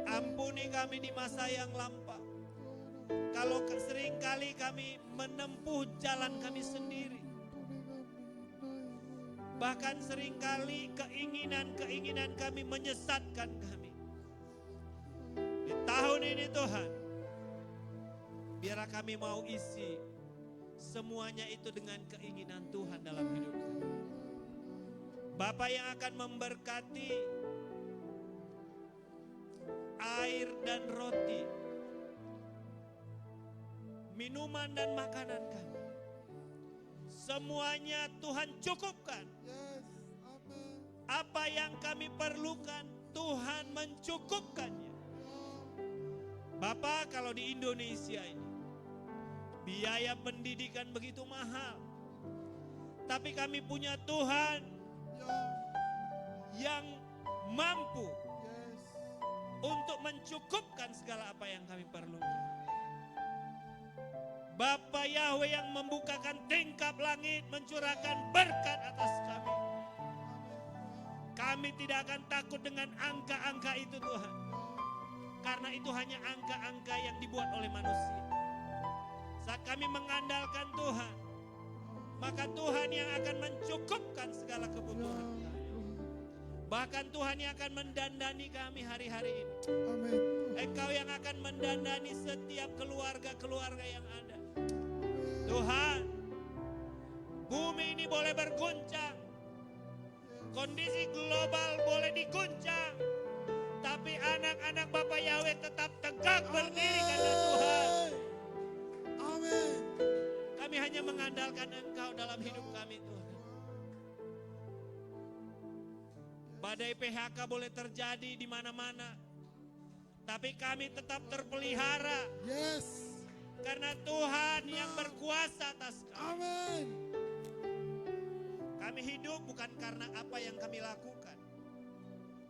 Ampuni kami di masa yang lampau. Kalau seringkali kami menempuh jalan kami sendiri. Bahkan seringkali keinginan-keinginan kami menyesatkan kami. Di tahun ini Tuhan, biarlah kami mau isi semuanya itu dengan keinginan Tuhan dalam hidup kami. Bapa yang akan memberkati air dan roti, minuman dan makanan kami. Semuanya Tuhan cukupkan. Yes. Amin. Apa yang kami perlukan Tuhan mencukupkannya. Bapak, kalau di Indonesia ini biaya pendidikan begitu mahal. Tapi kami punya Tuhan yang mampu Yes. untuk mencukupkan segala apa yang kami perlukan. Bapa Yahweh yang membukakan tingkap langit, mencurahkan berkat atas kami. Kami tidak akan takut dengan angka-angka itu Tuhan. Karena itu hanya angka-angka yang dibuat oleh manusia. Saat kami mengandalkan Tuhan, maka Tuhan yang akan mencukupkan segala kebutuhan kami. Bahkan Tuhan yang akan mendandani kami hari-hari ini. Amin. Engkau yang akan mendandani setiap keluarga-keluarga yang ada. Tuhan, bumi ini boleh berguncang. Kondisi global boleh diguncang. Tapi anak-anak Bapak Yahweh tetap tegak berdiri karena Tuhan. Amin. Kami hanya mengandalkan Engkau dalam hidup kami Tuhan. Badai PHK boleh terjadi di mana-mana. Tapi kami tetap terpelihara. Yes. Karena Tuhan yang berkuasa atas kami. Amin. Kami hidup bukan karena apa yang kami lakukan.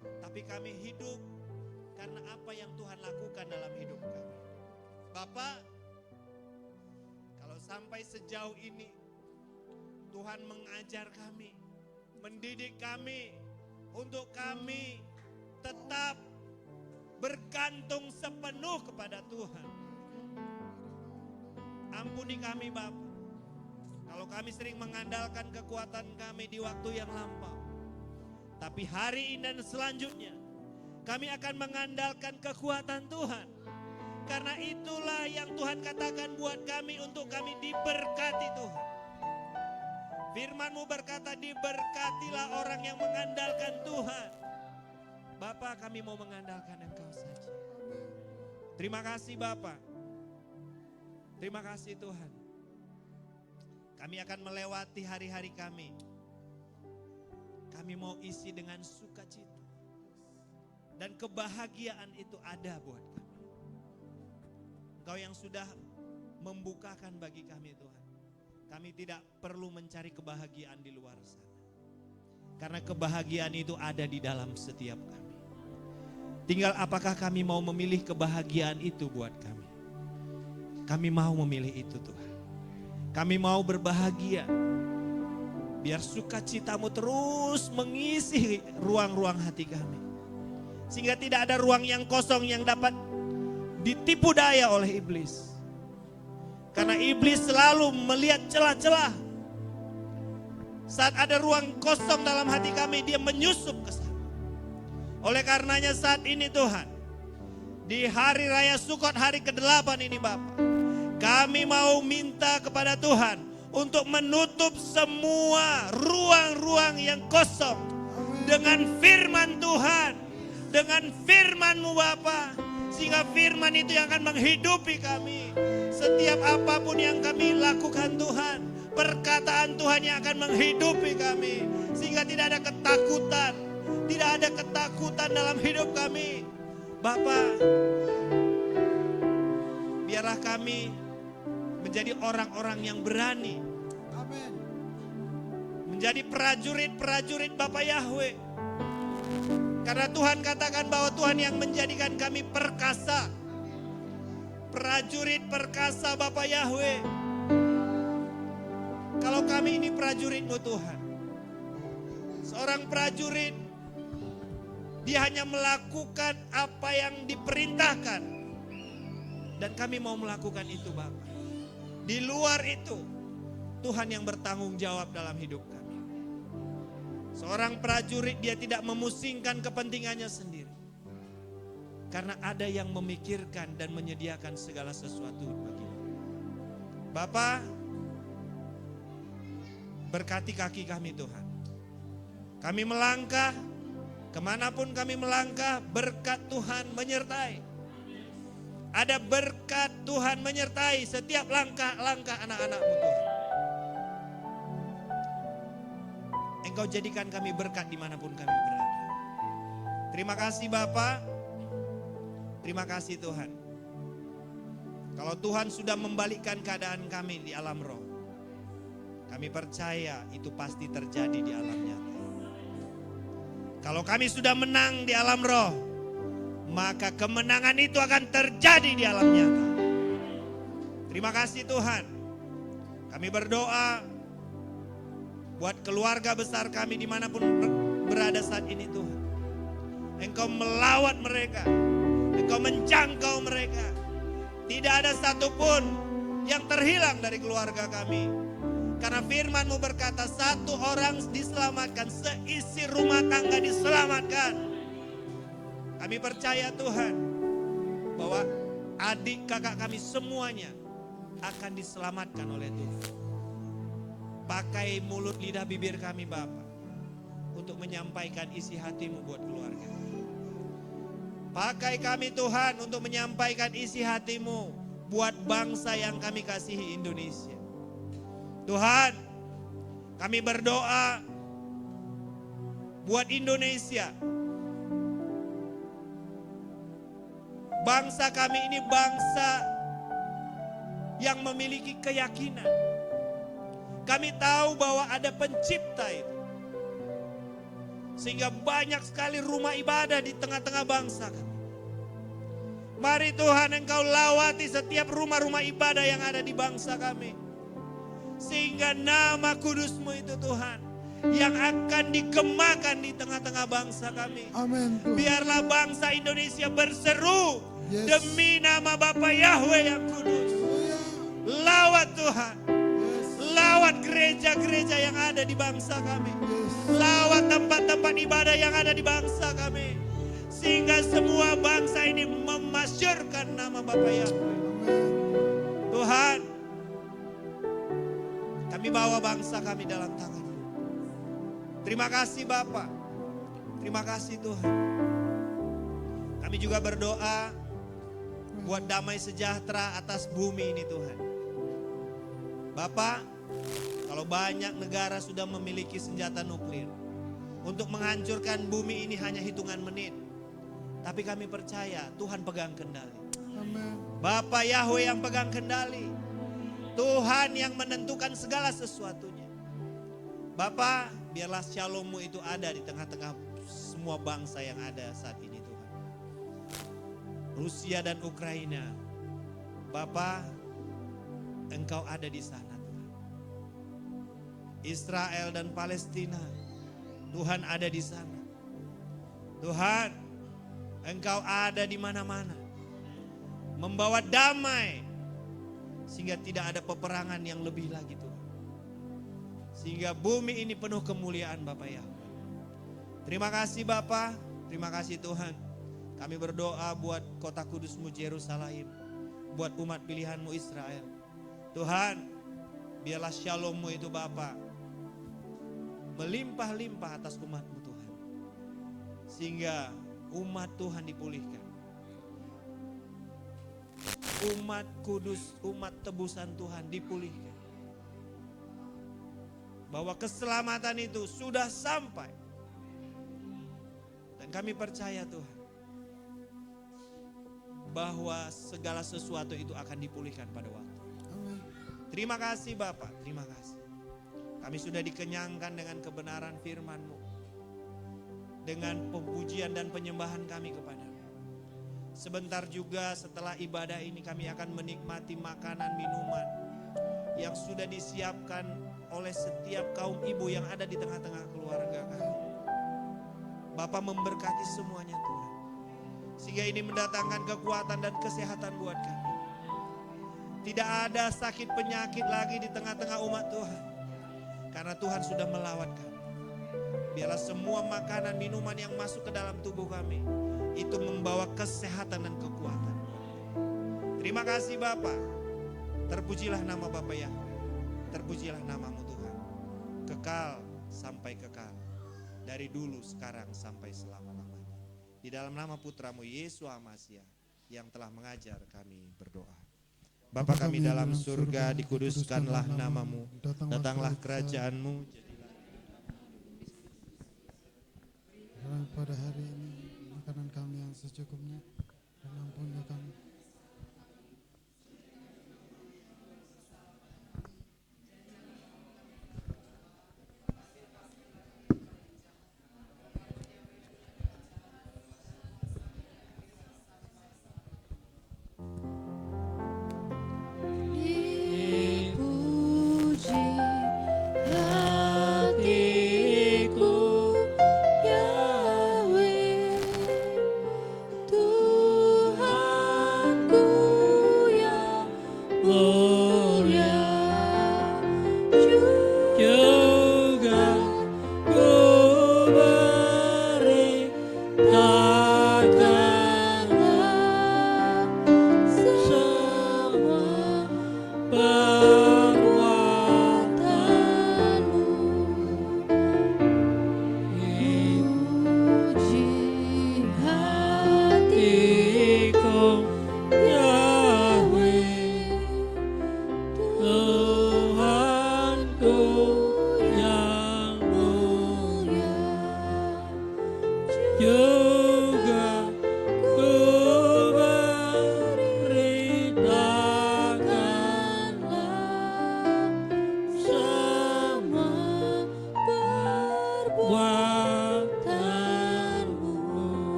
Tapi kami hidup karena apa yang Tuhan lakukan dalam hidup kami. Bapak, kalau sampai sejauh ini Tuhan mengajar kami, mendidik kami untuk kami tetap bergantung sepenuh kepada Tuhan. Ampuni kami Bapa, kalau kami sering mengandalkan kekuatan kami di waktu yang lampau. Tapi hari ini dan selanjutnya kami akan mengandalkan kekuatan Tuhan. Karena itulah yang Tuhan katakan buat kami untuk kami diberkati Tuhan. Firman-Mu berkata, diberkatilah orang yang mengandalkan Tuhan. Bapa, kami mau mengandalkan Engkau saja. Terima kasih Bapa. Terima kasih Tuhan. Kami akan melewati hari-hari kami. Kami mau isi dengan sukacita. Dan kebahagiaan itu ada buat kami. Engkau yang sudah membukakan bagi kami Tuhan. Kami tidak perlu mencari kebahagiaan di luar sana. Karena kebahagiaan itu ada di dalam setiap kami. Tinggal apakah kami mau memilih kebahagiaan itu buat kami. Kami mau memilih itu Tuhan. Kami mau berbahagia. Biar sukacitamu terus mengisi ruang-ruang hati kami. Sehingga tidak ada ruang yang kosong yang dapat ditipu daya oleh iblis. Karena iblis selalu melihat celah-celah. Saat ada ruang kosong dalam hati kami, dia menyusup ke sana. Oleh karenanya saat ini Tuhan, di hari raya Sukot hari ke-8 ini Bapak, kami mau minta kepada Tuhan untuk menutup semua ruang-ruang yang kosong dengan firman Tuhan, dengan firman-Mu Bapa, sehingga firman itu yang akan menghidupi kami. Setiap apapun yang kami lakukan Tuhan, perkataan Tuhan yang akan menghidupi kami, sehingga tidak ada ketakutan, tidak ada ketakutan dalam hidup kami. Bapa, biarlah kami menjadi orang-orang yang berani. Amin. Menjadi prajurit-prajurit Bapa Yahweh. Karena Tuhan katakan bahwa Tuhan yang menjadikan kami perkasa. Prajurit perkasa Bapa Yahweh. Kalau kami ini prajurit-Mu Tuhan. Seorang prajurit, dia hanya melakukan apa yang diperintahkan. Dan kami mau melakukan itu Bapa. Di luar itu, Tuhan yang bertanggung jawab dalam hidup kami. Seorang prajurit dia tidak memusingkan kepentingannya sendiri. Karena ada yang memikirkan dan menyediakan segala sesuatu baginya. Bapa, berkati kaki kami Tuhan. Kami melangkah, kemanapun kami melangkah, berkat Tuhan menyertai. Ada berkat Tuhan menyertai setiap langkah-langkah anak-anak-Mu Tuhan. Engkau jadikan kami berkat dimanapun kami berada. Terima kasih Bapa. Terima kasih Tuhan. Kalau Tuhan sudah membalikkan keadaan kami di alam roh, kami percaya itu pasti terjadi di alam nyata. Kalau kami sudah menang di alam roh, maka kemenangan itu akan terjadi di alam nyata. Terima kasih Tuhan. Kami berdoa buat keluarga besar kami dimanapun berada saat ini Tuhan. Engkau melawat mereka. Engkau menjangkau mereka. Tidak ada satupun yang terhilang dari keluarga kami. Karena firman-Mu berkata satu orang diselamatkan, seisi rumah tangga diselamatkan. Kami percaya Tuhan bahwa adik kakak kami semuanya akan diselamatkan oleh Tuhan. Pakai mulut lidah bibir kami Bapa untuk menyampaikan isi hati-Mu buat keluarga. Pakai kami Tuhan untuk menyampaikan isi hati-Mu buat bangsa yang kami kasihi Indonesia. Tuhan, kami berdoa buat Indonesia. Bangsa kami ini bangsa yang memiliki keyakinan. Kami tahu bahwa ada pencipta itu. Sehingga banyak sekali rumah ibadah di tengah-tengah bangsa kami. Mari Tuhan Engkau lawati setiap rumah-rumah ibadah yang ada di bangsa kami. Sehingga nama kudus-Mu itu Tuhan yang akan digemakan di tengah-tengah bangsa kami. Amin Tuhan. Biarlah bangsa Indonesia berseru Yes. demi nama Bapa Yahweh yang kudus. Lawat Tuhan. Yes. Lawat gereja-gereja yang ada di bangsa kami. Yes. Lawat tempat-tempat ibadah yang ada di bangsa kami. Sehingga semua bangsa ini memasyurkan nama Bapa Yahweh. Amin. Tuhan, kami bawa bangsa kami dalam tangan-Mu. Terima kasih Bapa. Terima kasih Tuhan. Kami juga berdoa buat damai sejahtera atas bumi ini Tuhan. Bapa, kalau banyak negara sudah memiliki senjata nuklir, untuk menghancurkan bumi ini hanya hitungan menit. Tapi kami percaya Tuhan pegang kendali. Bapa Yahweh yang pegang kendali. Tuhan yang menentukan segala sesuatunya. Bapa, biarlah shalom-Mu itu ada di tengah-tengah semua bangsa yang ada saat ini Tuhan. Rusia dan Ukraina. Bapa, Engkau ada di sana Tuhan. Israel dan Palestina. Tuhan ada di sana. Tuhan, Engkau ada di mana-mana. Membawa damai. Sehingga tidak ada peperangan yang lebih lagi Tuhan. Sehingga bumi ini penuh kemuliaan Bapa Yahweh. Terima kasih Bapa. Terima kasih Tuhan. Kami berdoa buat kota kudus-Mu Yerusalem. Buat umat pilihan-Mu Israel. Tuhan, biarlah shalom-Mu itu Bapa melimpah-limpah atas umat-Mu Tuhan. Sehingga umat Tuhan dipulihkan. Umat kudus, umat tebusan Tuhan dipulihkan. Bahwa keselamatan itu sudah sampai. Dan kami percaya Tuhan, bahwa segala sesuatu itu akan dipulihkan pada waktu. Terima kasih Bapak, terima kasih. Kami sudah dikenyangkan dengan kebenaran firman-Mu. Dengan pujian dan penyembahan kami kepada-Mu. Sebentar juga setelah ibadah ini kami akan menikmati makanan minuman yang sudah disiapkan oleh setiap kaum ibu yang ada di tengah-tengah keluarga kami. Bapa memberkati semuanya Tuhan. Sehingga ini mendatangkan kekuatan dan kesehatan buat kami. Tidak ada sakit penyakit lagi di tengah-tengah umat Tuhan. Karena Tuhan sudah melawat kami. Biarlah semua makanan minuman yang masuk ke dalam tubuh kami itu membawa kesehatan dan kekuatan. Terima kasih Bapa. Terpujilah nama Bapa Yahweh. Terpujilah nama-Mu Tuhan. Kekal sampai kekal. Dari dulu, sekarang, sampai selama-lamanya. Di dalam nama Putra-Mu Yesus Amasiah yang telah mengajar kami berdoa. Bapa kami dalam surga, dikuduskanlah nama-Mu. Datanglah kerajaan-Mu. Pada hari ini makanan kami yang secukupnya, dan ampuni kami.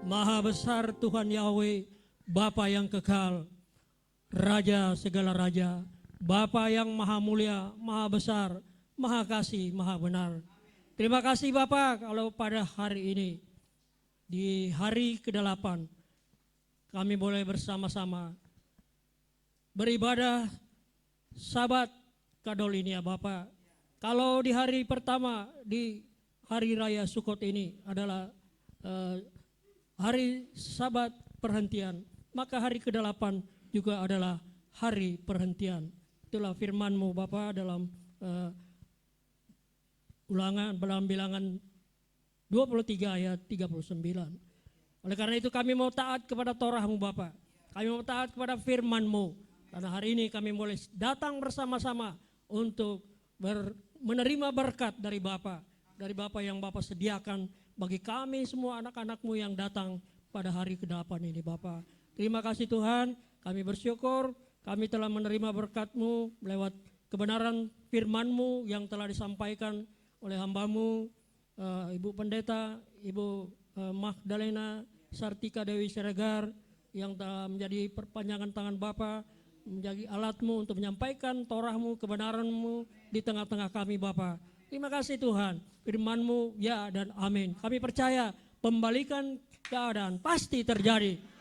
Maha besar Tuhan Yahweh, Bapa yang kekal, Raja segala raja, Bapa yang maha mulia, maha besar, maha kasih, maha benar. Terima kasih Bapa kalau pada hari ini, di hari ke-8, kami boleh bersama-sama beribadah Sabat Kadol ini ya Bapa. Kalau di hari pertama, di hari raya Sukot ini adalah hari Sabat perhentian, maka hari ke-8 juga adalah hari perhentian. Itulah firman-Mu Bapa dalam Ulangan dalam Bilangan 23 ayat 39. Oleh karena itu kami mau taat kepada Torah-Mu Bapa. Kami mau taat kepada firman-Mu. Karena hari ini kami boleh datang bersama-sama untuk menerima berkat dari Bapa. Dari Bapa yang Bapa sediakan bagi kami semua anak-anak-Mu yang datang pada hari ke-8 ini Bapa. Terima kasih Tuhan, kami bersyukur kami telah menerima berkat-Mu lewat kebenaran firman-Mu yang telah disampaikan oleh hamba-Mu, Ibu Pendeta, Ibu Magdalena Sartika Dewi Siregar, yang telah menjadi perpanjangan tangan Bapa, menjadi alat-Mu untuk menyampaikan Torah-Mu, kebenaran-Mu di tengah-tengah kami Bapa. Terima kasih Tuhan, firman-Mu ya dan amin. Kami percaya pembalikan keadaan pasti terjadi.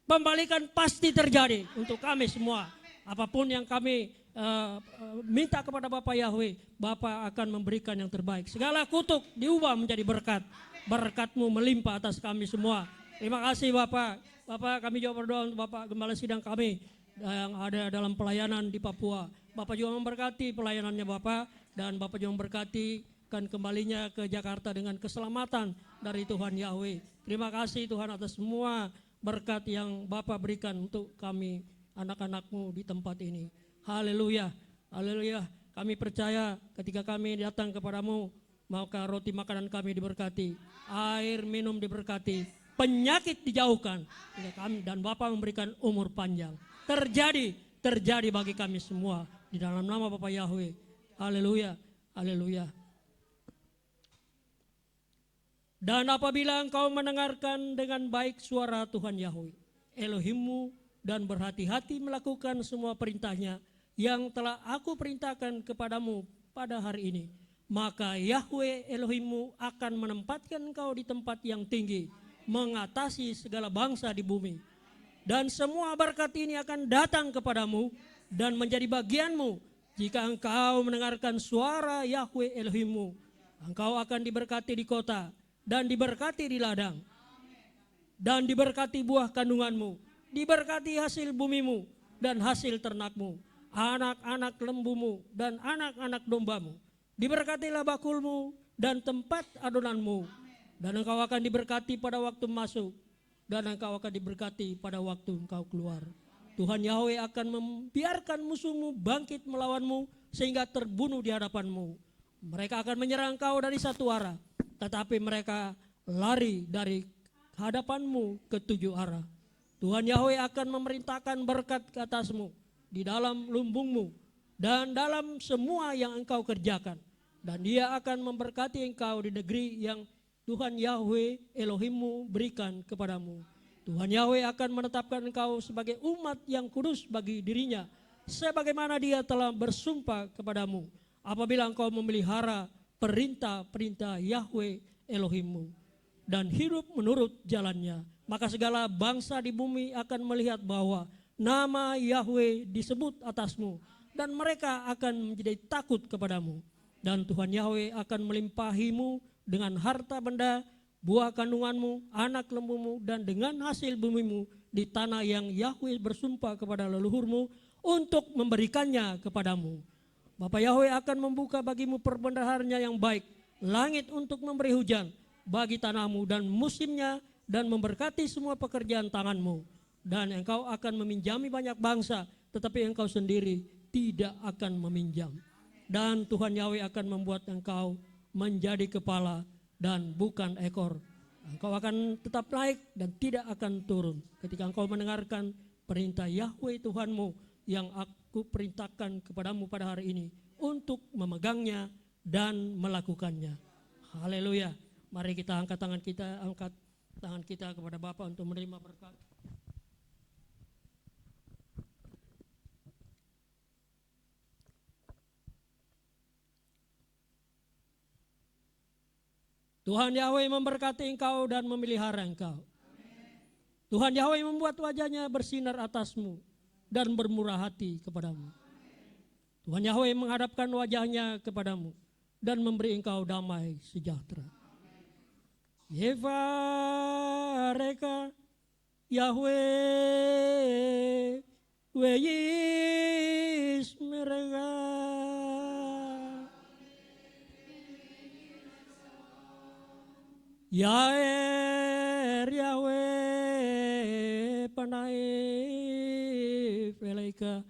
Pembalikan pasti terjadi untuk kami semua. Apapun yang kami minta kepada Bapa Yahweh, Bapa akan memberikan yang terbaik. Segala kutuk diubah menjadi berkat. Berkat-Mu melimpah atas kami semua. Terima kasih Bapa. Bapak, kami juga berdoa untuk Bapak Gembala Sidang kami yang ada dalam pelayanan di Papua. Bapak juga memberkati pelayanannya Bapak, dan Bapak juga memberkati kan kembalinya ke Jakarta dengan keselamatan dari Tuhan Yahweh. Terima kasih Tuhan atas semua berkat yang Bapak berikan untuk kami anak-anak-Mu di tempat ini. Haleluya, haleluya. Kami percaya ketika kami datang kepadamu, maka roti makanan kami diberkati, air minum diberkati, penyakit dijauhkan, dan Bapa memberikan umur panjang. Terjadi bagi kami semua di dalam nama Bapa Yahweh. Haleluya, haleluya. Dan apabila engkau mendengarkan dengan baik suara Tuhan Yahweh Elohimmu dan berhati-hati melakukan semua perintahnya yang telah aku perintahkan kepadamu pada hari ini, maka Yahweh Elohimmu akan menempatkan engkau di tempat yang tinggi, mengatasi segala bangsa di bumi. Dan semua berkat ini akan datang kepadamu dan menjadi bagianmu jika engkau mendengarkan suara Yahweh Elohimmu. Engkau akan diberkati di kota dan diberkati di ladang, dan diberkati buah kandunganmu, diberkati hasil bumimu dan hasil ternakmu, anak-anak lembumu dan anak-anak dombamu. Diberkatilah bakulmu dan tempat adonanmu, dan engkau akan diberkati pada waktu masuk, dan engkau akan diberkati pada waktu engkau keluar. Tuhan Yahweh akan membiarkan musuhmu bangkit melawanmu sehingga terbunuh di hadapanmu. Mereka akan menyerang engkau dari satu arah, tetapi mereka lari dari hadapanmu ke 7 arah. Tuhan Yahweh akan memerintahkan berkat ke atasmu di dalam lumbungmu dan dalam semua yang engkau kerjakan. Dan Dia akan memberkati engkau di negeri yang Tuhan Yahweh Elohimmu berikan kepadamu. Tuhan Yahweh akan menetapkan engkau sebagai umat yang kudus bagi dirinya, sebagaimana Dia telah bersumpah kepadamu, apabila engkau memelihara perintah-perintah Yahweh Elohimmu dan hidup menurut jalannya. Maka segala bangsa di bumi akan melihat bahwa nama Yahweh disebut atasmu, dan mereka akan menjadi takut kepadamu. Dan Tuhan Yahweh akan melimpahimu dengan harta benda, buah kandunganmu, anak lembumu, dan dengan hasil bumimu di tanah yang Yahweh bersumpah kepada leluhurmu untuk memberikannya kepadamu. Bapa Yahweh akan membuka bagimu perbendaharanya yang baik, langit untuk memberi hujan bagi tanahmu dan musimnya, dan memberkati semua pekerjaan tanganmu. Dan engkau akan meminjami banyak bangsa, tetapi engkau sendiri tidak akan meminjam. Dan Tuhan Yahweh akan membuat engkau menjadi kepala dan bukan ekor. Engkau akan tetap naik dan tidak akan turun ketika engkau mendengarkan perintah Yahweh Tuhanmu yang aku perintahkan kepadamu pada hari ini untuk memegangnya dan melakukannya. Haleluya. Mari kita angkat tangan kita kepada Bapa untuk menerima berkat. Tuhan Yahweh memberkati engkau dan memelihara engkau. Tuhan Yahweh membuat wajahnya bersinar atasmu dan bermurah hati kepadamu. Tuhan Yahweh menghadapkan wajahnya kepadamu dan memberi engkau damai sejahtera. Yevareka Yahweh Weyi rega Yaer Yahweh panai Velaika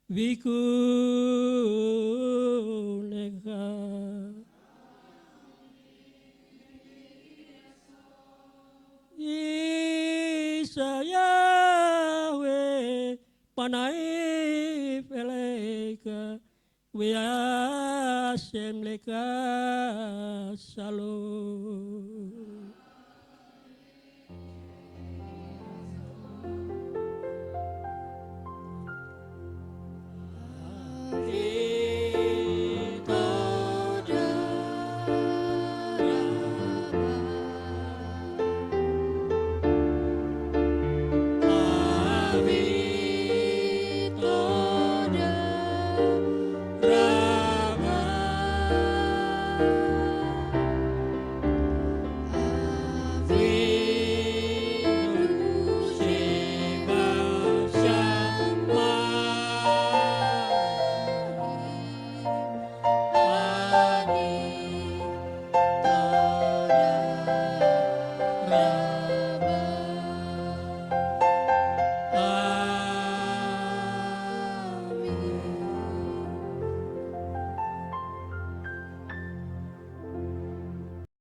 Viku Neka Isa Yahweh panai Velaika Wiasem leka Shalom. Ra